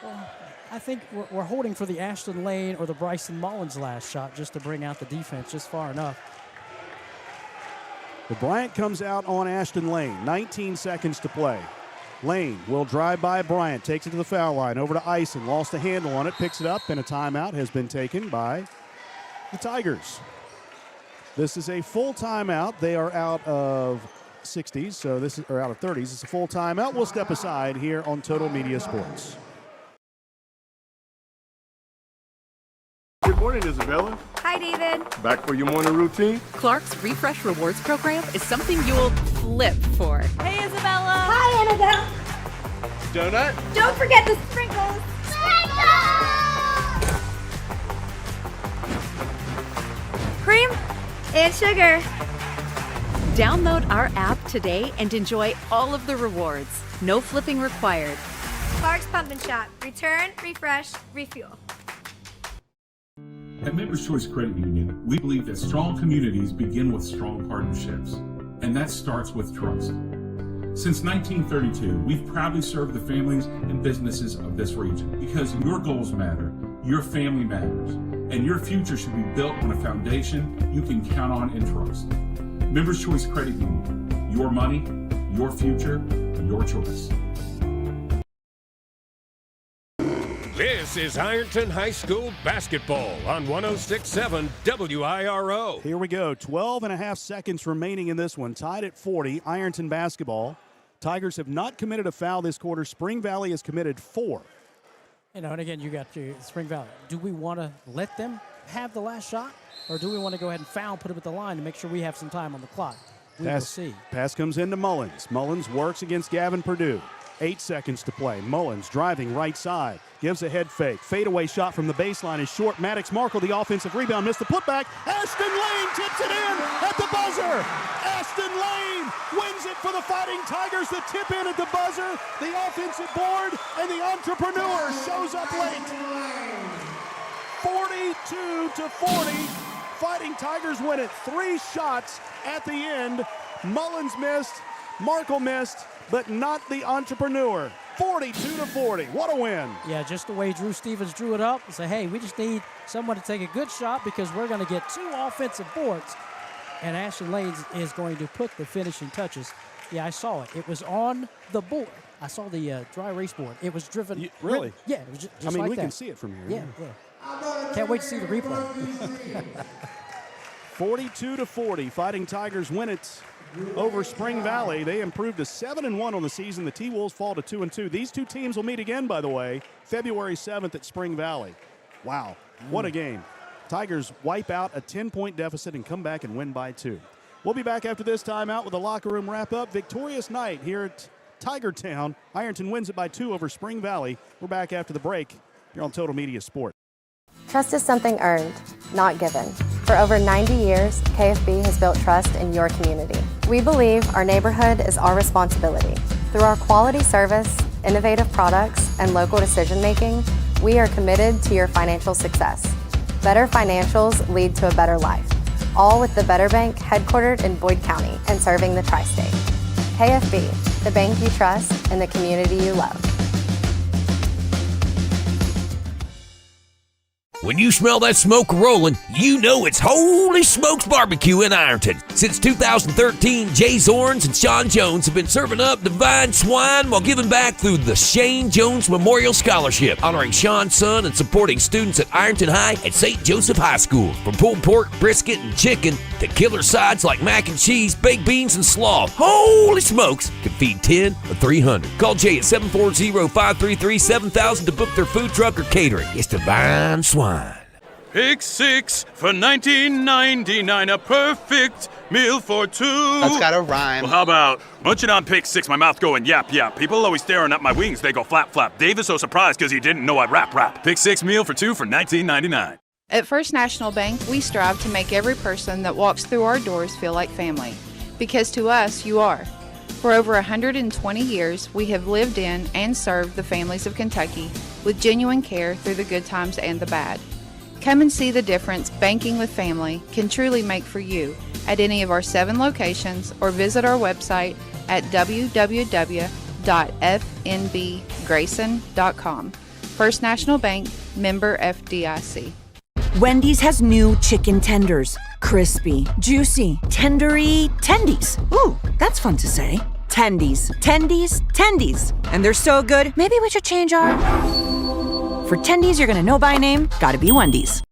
Well, I think we're holding for the Ashton Lane or the Bryson Mullins last shot just to bring out the defense just far enough. The Bryant comes out on Ashton Lane. 19 seconds to play. Lane will drive by Bryant, takes it to the foul line, over to Eisen, lost the handle on it, picks it up, and a timeout has been taken by the Tigers. This is a full timeout. They are out of 60s, so this is, or out of 30s. It's a full timeout. We'll step aside here on Total Media Sports. Good morning, Isabella. Hi, David. Back for your morning routine? Clark's Refresh Rewards program is something you'll flip for. Hey, Isabella. Hi, Annabelle. Donut? Don't forget the sprinkles. Cream and sugar. Download our app today and enjoy all of the rewards. No flipping required. Clark's Pump and Shop. Return, refresh, refuel. At Members Choice Credit Union, we believe that strong communities begin with strong partnerships, and that starts with trust. Since 1932, we've proudly served the families and businesses of this region because your goals matter, your family matters, and your future should be built on a foundation you can count on and trust. Members Choice Credit Union, your money, your future, your choice. This is Ironton High School basketball on 106.7 WIRO. Here we go. 12 and a half seconds remaining in this one. Tied at 40. Ironton basketball. Tigers have not committed a foul this quarter. Spring Valley has committed 4. And again, you got your Spring Valley. Do we want to let them have the last shot? Or do we want to go ahead and foul, put them at the line to make sure we have some time on the clock? We will see. Pass comes into Mullins. Mullins works against Gavin Purdue. 8 seconds to play. Mullins driving right side. Gives a head fake. Fadeaway shot from the baseline is short. Maddox Markle, the offensive rebound, missed the putback. Ashton Lane tips it in at the buzzer. Ashton Lane wins it for the Fighting Tigers. The tip in at the buzzer. The offensive board and the entrepreneur shows up late. 42-40. Fighting Tigers win it. 3 shots at the end. Mullins missed. Markle missed. But not the entrepreneur. 42-40. What a win. Yeah, just the way Drew Stevens drew it up. Say, hey, we just need someone to take a good shot because we're going to get 2 offensive boards. And Ashton Lane is going to put the finishing touches. Yeah, I saw it. It was on the board. I saw the dry erase board. It was driven. Really? Yeah, it was just I mean, like we that. can see it from here. Yeah. Can't wait to see the replay. 42-40. Fighting Tigers win it over Spring Valley. They improved to 7-1 on the season. The T-Wolves fall to 2-2. These two teams will meet again, by the way, February 7th at Spring Valley. Wow, what a game. Tigers wipe out a 10-point deficit and come back and win by 2. We'll be back after this timeout with a locker room wrap-up. Victorious night here at Tiger Town. Ironton wins it by 2 over Spring Valley. We're back after the break here on Total Media Sport. Trust is something earned, not given. For over 90 years, KFB has built trust in your community. We believe our neighborhood is our responsibility. Through our quality service, innovative products, and local decision-making, we are committed to your financial success. Better financials lead to a better life. All with the Better Bank headquartered in Boyd County and serving the tri-state. KFB, the bank you trust and the community you love. When you smell that smoke rolling, you know it's Holy Smokes Barbecue in Ironton. Since 2013, Jay Zorns and Sean Jones have been serving up divine swine while giving back through the Shane Jones Memorial Scholarship, honoring Sean's son and supporting students at Ironton High and St. Joseph High School. From pulled pork, brisket, and chicken to killer sides like mac and cheese, baked beans, and slaw, Holy Smokes can feed 10 or 300. Call Jay at 740-533-7000 to book their food truck or catering. It's divine swine. Pick 6 for $19.99, a perfect meal for 2. That's gotta rhyme. Well, how about munching on Pick 6, my mouth going yap yap. People always staring at my wings, they go flap flap. Dave is so surprised because he didn't know I'd rap. Pick 6 meal for 2 for $19.99. At First National Bank, we strive to make every person that walks through our doors feel like family. Because to us, you are. For over 120 years, we have lived in and served the families of Kentucky with genuine care through the good times and the bad. Come and see the difference banking with family can truly make for you at any of our 7 locations or visit our website at www.fnbgrayson.com. First National Bank, member FDIC. Wendy's has new chicken tenders. Crispy, juicy, tendery tendies. Ooh, that's fun to say. Tendies, tendies, tendies. And they're so good, maybe we should change our... For tendies you're gonna know by name, gotta be Wendy's.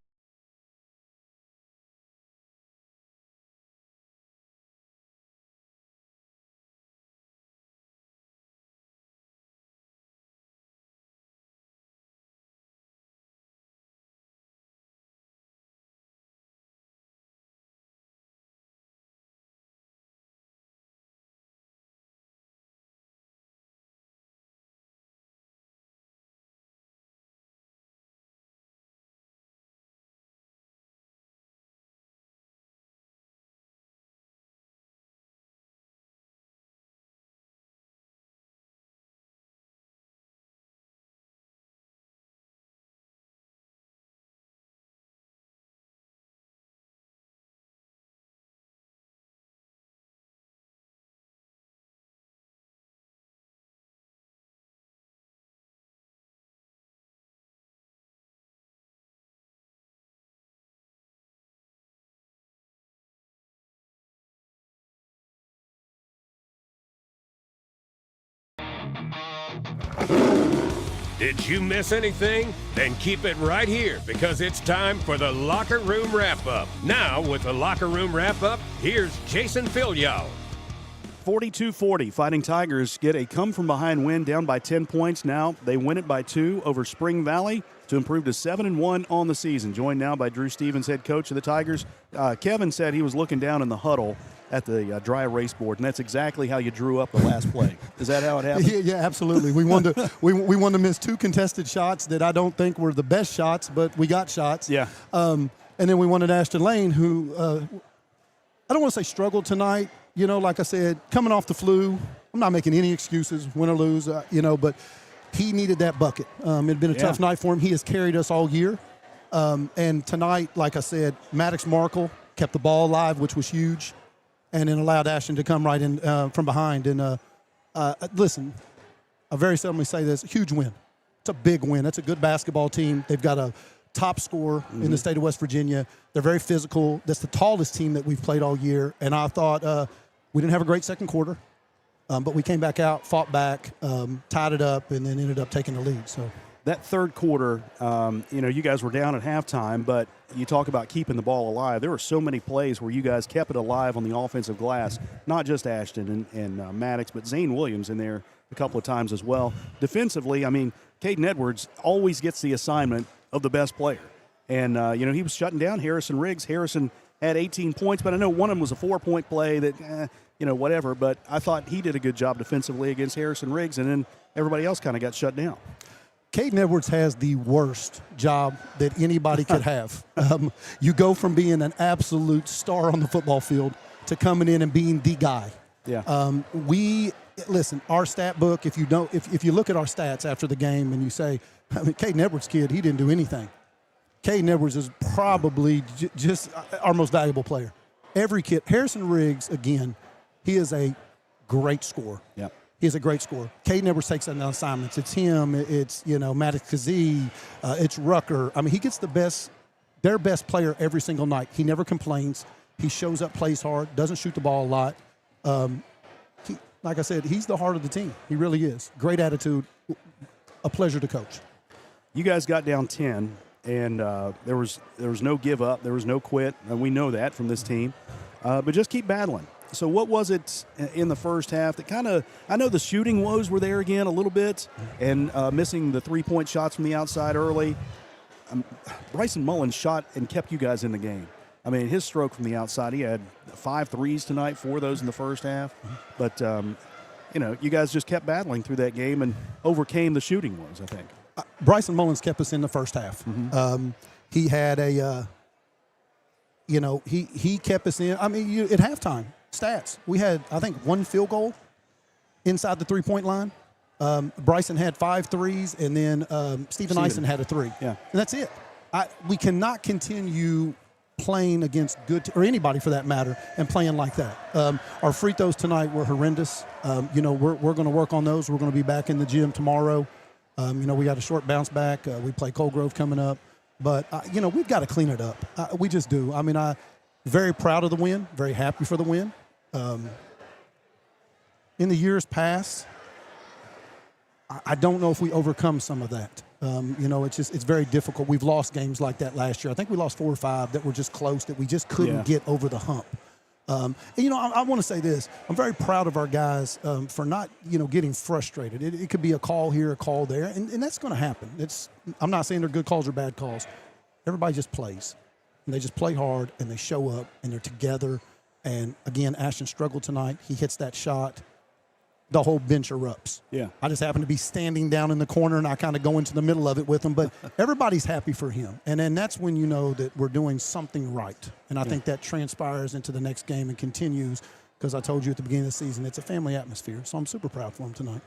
Did you miss anything? Then keep it right here because it's time for the Locker Room Wrap-Up. Now, with the Locker Room Wrap-Up, here's Jason Filyow. 42-40, Fighting Tigers get a come-from-behind win down by 10 points. Now they win it by 2 over Spring Valley to improve to 7-1 on the season. Joined now by Drew Stevens, head coach of the Tigers. Kevin said he was looking down in the huddle at the dry erase board, and that's exactly how you drew up the last play. Is that how it happened? Yeah, absolutely. We wanted to we wanted to miss 2 contested shots that I don't think were the best shots, but we got shots. Yeah. And then we wanted Ashton Lane, who I don't want to say struggled tonight. You know, like I said, coming off the flu, I'm not making any excuses, win or lose, but he needed that bucket. It had been a tough night for him. He has carried us all year. And tonight, like I said, Maddox Markle kept the ball alive, which was huge, and then allowed Ashton to come right in from behind. And listen, I very seldomly say this, a huge win. It's a big win. It's a good basketball team. They've got a top scorer in the state of West Virginia. They're very physical. That's the tallest team that we've played all year. And I thought we didn't have a great second quarter, but we came back out, fought back, tied it up, and then ended up taking the lead. So that third quarter, you guys were down at halftime, but you talk about keeping the ball alive. There were so many plays where you guys kept it alive on the offensive glass, not just Ashton and Maddox, but Zane Williams in there a couple of times as well. Defensively, I mean, Caden Edwards always gets the assignment of the best player. And, he was shutting down Harrison Riggs. Harrison had 18 points, but I know one of them was a 4-point play that, whatever. But I thought he did a good job defensively against Harrison Riggs, and then everybody else kind of got shut down. Caden Edwards has the worst job that anybody could have. You go from being an absolute star on the football field to coming in and being the guy. Yeah. Listen, our stat book, if you look at our stats after the game and you say, Caden Edwards' kid, he didn't do anything. Caden Edwards is probably just our most valuable player. Every kid, Harrison Riggs, again, he is a great scorer. Yep. He is a great scorer. Caden Edwards takes on assignments. It's him. It's, Maddox Kazee. It's Rucker. I mean, he gets their best player every single night. He never complains. He shows up, plays hard, doesn't shoot the ball a lot. Like I said, he's the heart of the team. He really is. Great attitude. A pleasure to coach. You guys got down 10, and there was no give up. There was no quit, and we know that from this team. But just keep battling. So what was it in the first half that kind of – I know the shooting woes were there again a little bit and missing the three-point shots from the outside early. Bryson Mullins shot and kept you guys in the game. I mean, his stroke from the outside, he had 5 threes tonight, 4 of those in the first half. But, you guys just kept battling through that game and overcame the shooting woes, I think. Bryson Mullins kept us in the first half. He had he kept us in. I mean, at halftime, stats, we had, I think, 1 field goal inside the three-point line. Bryson had 5 threes, and then Stephen Eisen had a 3. Yeah. And that's it. We cannot continue playing against or anybody for that matter, and playing like that. Our free throws tonight were horrendous. We're going to work on those. We're going to be back in the gym tomorrow. We got a short bounce back. We play Cold Grove coming up. But, we've got to clean it up. We just do. I mean, I'm very proud of the win, very happy for the win. In the years past, I don't know if we overcome some of that. It's very difficult. We've lost games like that last year. I think we lost 4 or 5 that were just close, that we just couldn't get over the hump. I want to say this. I'm very proud of our guys for not, getting frustrated. It could be a call here, a call there, and that's going to happen. I'm not saying they're good calls or bad calls. Everybody just plays, and they just play hard, and they show up, and they're together. And, again, Ashton struggled tonight. He hits that shot. The whole bench erupts. Yeah. I just happen to be standing down in the corner, and I kind of go into the middle of it with him. But everybody's happy for him. And then that's when you know that we're doing something right. And I think that transpires into the next game and continues, because I told you at the beginning of the season, it's a family atmosphere. So I'm super proud for him tonight.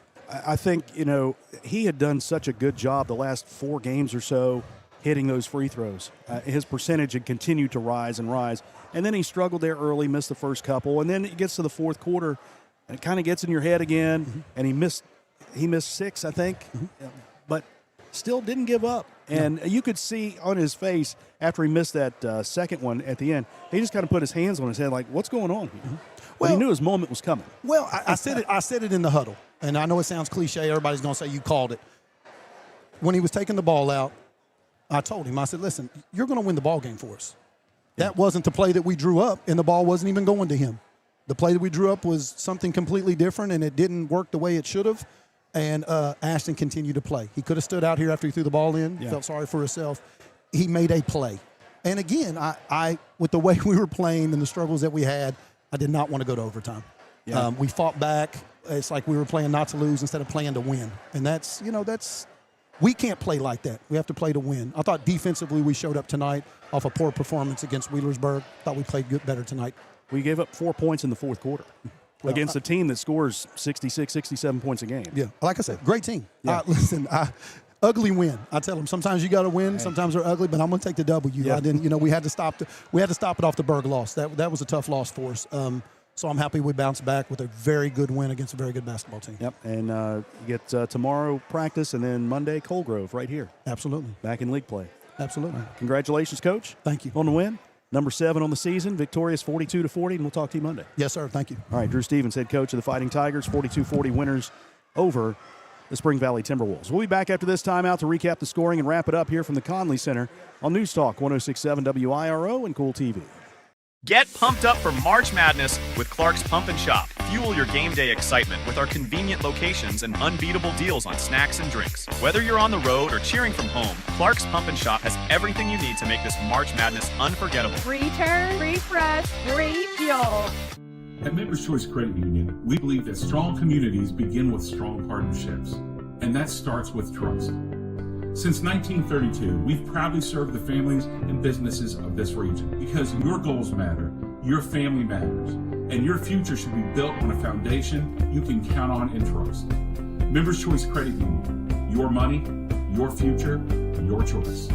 I think, he had done such a good job the last 4 games or so hitting those free throws. His percentage had continued to rise and rise. And then he struggled there early, missed the first couple. And then it gets to the fourth quarter, and it kind of gets in your head again, and he missed 6, I think, but still didn't give up. And you could see on his face after he missed that second one at the end, he just kind of put his hands on his head like, what's going on here? Well, he knew his moment was coming. Well, I said it in the huddle, and I know it sounds cliche. Everybody's going to say you called it. when he was taking the ball out, I told him, I said, listen, you're going to win the ball game for us. That wasn't the play that we drew up, and the ball wasn't even going to him. The play that we drew up was something completely different, and it didn't work the way it should have. And Ashton continued to play. He could have stood out here after he threw the ball in, felt sorry for himself. He made a play. And again, I with the way we were playing and the struggles that we had, I did not want to go to overtime. Yeah. We fought back. It's like we were playing not to lose instead of playing to win. And that's we can't play like that. We have to play to win. I thought defensively we showed up tonight off a poor performance against Wheelersburg. Thought we played better tonight. We gave up 4 points in the fourth quarter against a team that scores 66, 67 points a game. Yeah, like I said, great team. Yeah. Listen, ugly win. I tell them sometimes you got to win, sometimes they're ugly, but I'm going to take the W. Yeah. I didn't. We had to stop it off the Berg loss. That was a tough loss for us. So I'm happy we bounced back with a very good win against a very good basketball team. Yep, and you get tomorrow practice and then Monday Colgrove right here. Absolutely. Back in league play. Absolutely. Congratulations, Coach. Thank you. On the win. Number 7 on the season, victorious 42-40, and we'll talk to you Monday. Yes, sir. Thank you. All right, Drew Stevens, head coach of the Fighting Tigers, 42-40 winners over the Spring Valley Timberwolves. We'll be back after this timeout to recap the scoring and wrap it up here from the Conley Center on News Talk 106.7 WIRO and Kool TV. Get pumped up for March Madness with Clark's Pump and Shop. Fuel your game day excitement with our convenient locations and unbeatable deals on snacks and drinks. Whether you're on the road or cheering from home, Clark's Pump and Shop has everything you need to make this March Madness unforgettable. Return, refresh, refuel. At Members Choice Credit Union, we believe that strong communities begin with strong partnerships, and that starts with trust. Since 1932, we've proudly served the families and businesses of this region because your goals matter, your family matters, and your future should be built on a foundation you can count on and trust. Members Choice Credit Union, your money, your future, your choice.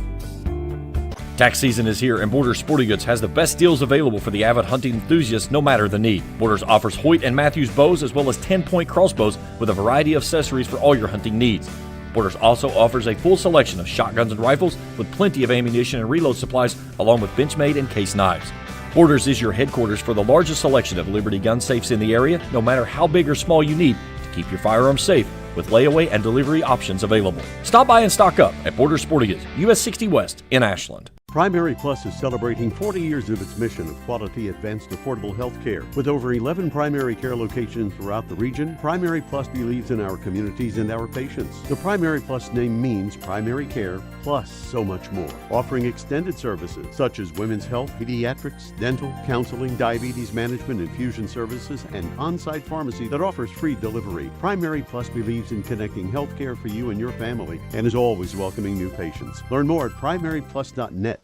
Tax season is here, and Borders Sporting Goods has the best deals available for the avid hunting enthusiast, no matter the need. Borders offers Hoyt and Matthews bows as well as 10-point crossbows with a variety of accessories for all your hunting needs. Borders also offers a full selection of shotguns and rifles with plenty of ammunition and reload supplies, along with Benchmade and case knives. Borders is your headquarters for the largest selection of Liberty gun safes in the area, no matter how big or small you need to keep your firearms safe, with layaway and delivery options available. Stop by and stock up at Borders Sporting Goods, US 60 West in Ashland. Primary Plus is celebrating 40 years of its mission of quality, advanced, affordable health care. With over 11 primary care locations throughout the region, Primary Plus believes in our communities and our patients. The Primary Plus name means primary care plus so much more, offering extended services such as women's health, pediatrics, dental, counseling, diabetes management, infusion services, and on-site pharmacy that offers free delivery. Primary Plus believes in connecting health care for you and your family and is always welcoming new patients. Learn more at primaryplus.net.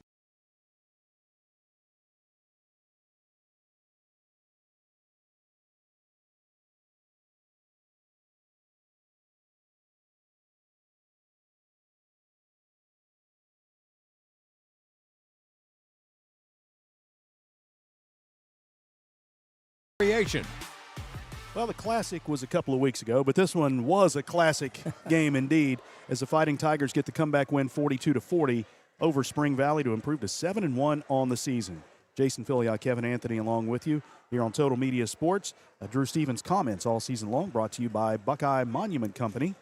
Well, the Classic was a couple of weeks ago, but this one was a classic game indeed, as the Fighting Tigers get the comeback win 42-40 over Spring Valley to improve to 7-1 on the season. Jason Filiot, Kevin Anthony along with you here on Total Media Sports. Drew Stevens comments all season long brought to you by Buckeye Monument Company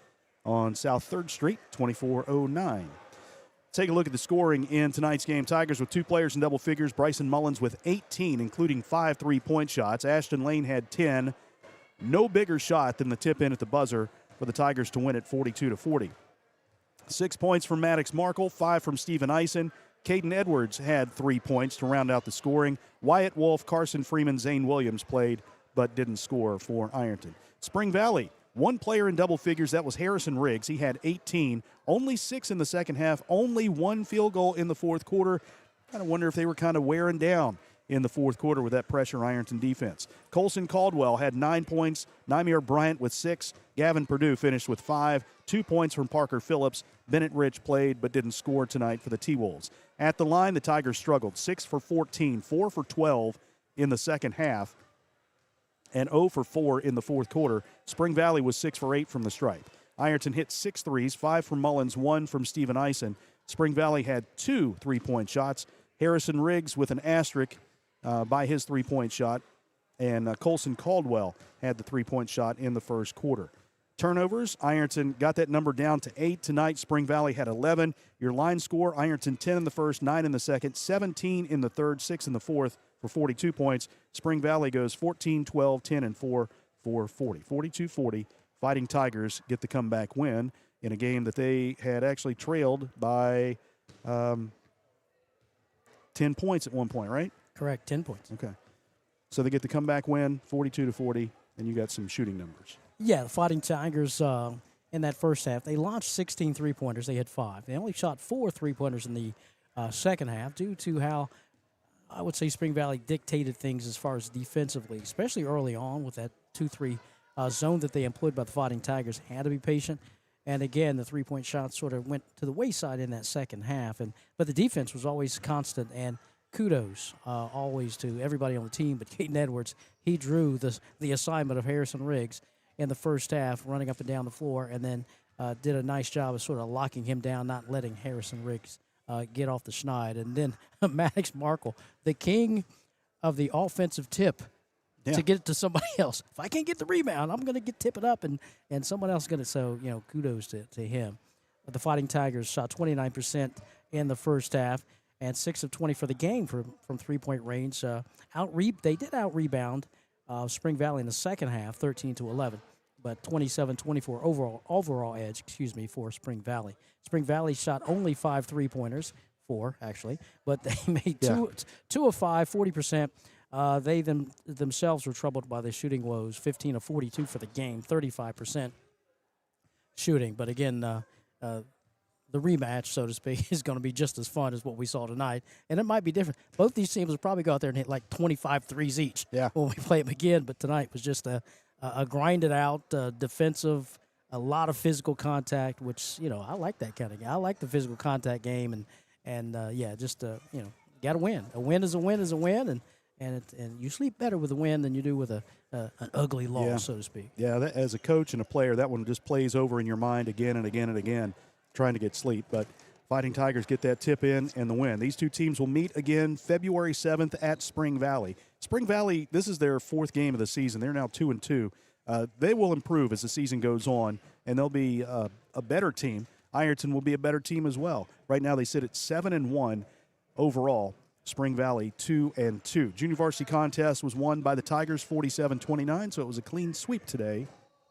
on South 3rd Street, 2409. Take a look at the scoring in tonight's game. Tigers with 2 players in double figures. Bryson Mullins with 18, including 5 3-point shots. Ashton Lane had 10. No bigger shot than the tip in at the buzzer for the Tigers to win it 42-40. 6 points from Maddox Markle, 5 from Steven Eisen. Caden Edwards had 3 points to round out the scoring. Wyatt Wolf, Carson Freeman, Zane Williams played but didn't score for Ironton. Spring Valley, 1 player in double figures. That was Harrison Riggs. He had 18, only 6 in the second half, only 1 field goal in the fourth quarter. Kind of wonder if they were kind of wearing down in the fourth quarter with that pressure Ironton defense. Colson Caldwell had 9 points. Nymir Bryant with 6. Gavin Perdue finished with 5. 2 points from Parker Phillips. Bennett Rich played but didn't score tonight for the T-Wolves. At the line, the Tigers struggled. 6 for 14, 4 for 12 in the second half, and 0 for 4 in the fourth quarter. Spring Valley was 6 for 8 from the stripe. Ironton hit 6 threes, 5 from Mullins, 1 from Steven Eisen. Spring Valley had 2 3-point shots. Harrison Riggs with an asterisk by his 3-point shot, and Colson Caldwell had the 3-point shot in the first quarter. turnovers. Ironton got that number down to 8 tonight. Spring Valley had 11. Your line score, Ironton 10 in the first, 9 in the second, 17 in the third, 6 in the fourth for 42 points. Spring Valley goes 14, 12, 10, and 4 for 40. 42-40. Fighting Tigers get the comeback win in a game that they had actually trailed by 10 points at one point, right? Correct, 10 points. Okay. So they get the comeback win, 42-40, and you got some shooting numbers. Yeah, the Fighting Tigers in that first half, they launched 16 three-pointers. They had 5. They only shot 4 three-pointers in the second half due to how, I would say, Spring Valley dictated things as far as defensively, especially early on with that 2-3 zone that they employed by the Fighting Tigers. Had to be patient. And, again, the three-point shots sort of went to the wayside in that second half. But the defense was always constant, and kudos always to everybody on the team. But Caden Edwards, he drew the assignment of Harrison Riggs in the first half, running up and down the floor, and then did a nice job of sort of locking him down, not letting Harrison Riggs get off the schneid. And then Maddox Markle, the king of the offensive tip, to get it to somebody else. If I can't get the rebound, I'm going to tip it up, and someone else is going to. So, kudos to him. The Fighting Tigers shot 29% in the first half and 6 of 20 for the game from three-point range. They did out-rebound Spring Valley in the second half, 13-11, but 27-24 overall edge, for Spring Valley. Spring Valley shot only 5 three-pointers, 4 actually, but they made 2 of 5, 40%. They themselves were troubled by the shooting woes, 15 of 42 for the game, 35% shooting. But again, the rematch, so to speak, is going to be just as fun as what we saw tonight. And it might be different. Both these teams will probably go out there and hit like 25 threes each when we play them again. But tonight was just a grinded-out defensive, a lot of physical contact, which, I like that kind of game. I like the physical contact game. And got to win. A win is a win is a win. And you sleep better with a win than you do with an ugly loss, so to speak. Yeah, as a coach and a player, that one just plays over in your mind again and again and again, trying to get sleep. But Fighting Tigers get that tip in and the win. These two teams will meet again February 7th at Spring Valley. Spring Valley, this is their 4th game of the season. They're now 2-2. They will improve as the season goes on, and they'll be a better team. Ironton will be a better team as well. Right now they sit at 7-1 overall. Spring Valley 2-2. Junior varsity contest was won by the Tigers 47-29, so it was a clean sweep today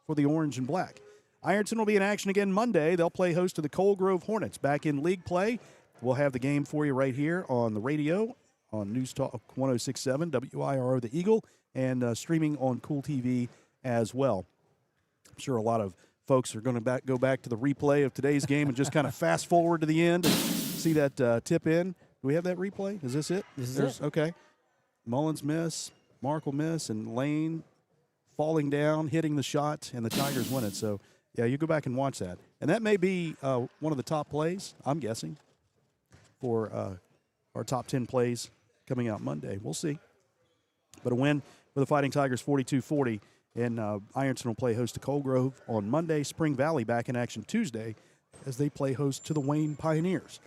for the orange and black. Ironton will be in action again Monday. They'll play host to the Coal Grove Hornets. Back in league play, we'll have the game for you right here on the radio on News Talk 106.7 WIRO The Eagle and streaming on Kool TV as well. I'm sure a lot of folks are going to go back to the replay of today's game and just kind of fast forward to the end and see that tip in. Do we have that replay? Is this it? This is it. Okay. Mullins miss, Markle miss, and Lane falling down, hitting the shot, and the Tigers win it. So, yeah, you go back and watch that. And that may be one of the top plays, I'm guessing, for our top 10 plays coming out Monday. We'll see. But a win for the Fighting Tigers, 42-40. And Ironton will play host to Coal Grove on Monday. Spring Valley back in action Tuesday as they play host to the Wayne Pioneers.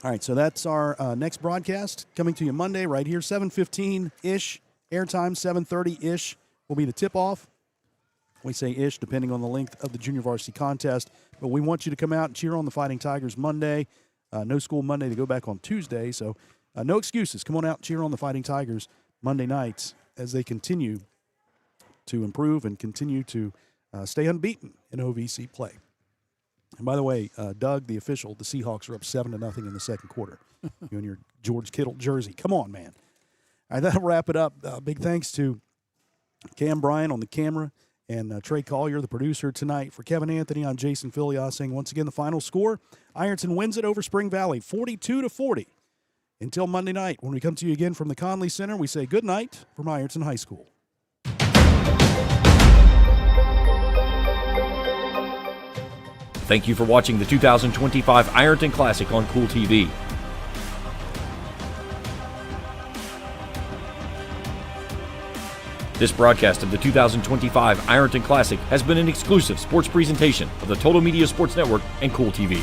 All right, so that's our next broadcast coming to you Monday right here, 7:15-ish, airtime, 7:30-ish will be the tip-off. We say ish depending on the length of the junior varsity contest, but we want you to come out and cheer on the Fighting Tigers Monday. No school Monday to go back on Tuesday, so no excuses. Come on out and cheer on the Fighting Tigers Monday nights as they continue to improve and continue to stay unbeaten in OVC play. And by the way, Doug, the official, the Seahawks are up 7-0 in the second quarter. You and your George Kittle jersey. Come on, man. All right, that'll wrap it up. Big thanks to Cam Bryan on the camera and Trey Collier, the producer tonight. For Kevin Anthony, I'm Jason Filias saying once again the final score. Ironton wins it over Spring Valley, 42-40. Until Monday night, when we come to you again from the Conley Center, we say good night from Ironton High School. Thank you for watching the 2025 Ironton Classic on Kool TV. This broadcast of the 2025 Ironton Classic has been an exclusive sports presentation of the Total Media Sports Network and Kool TV.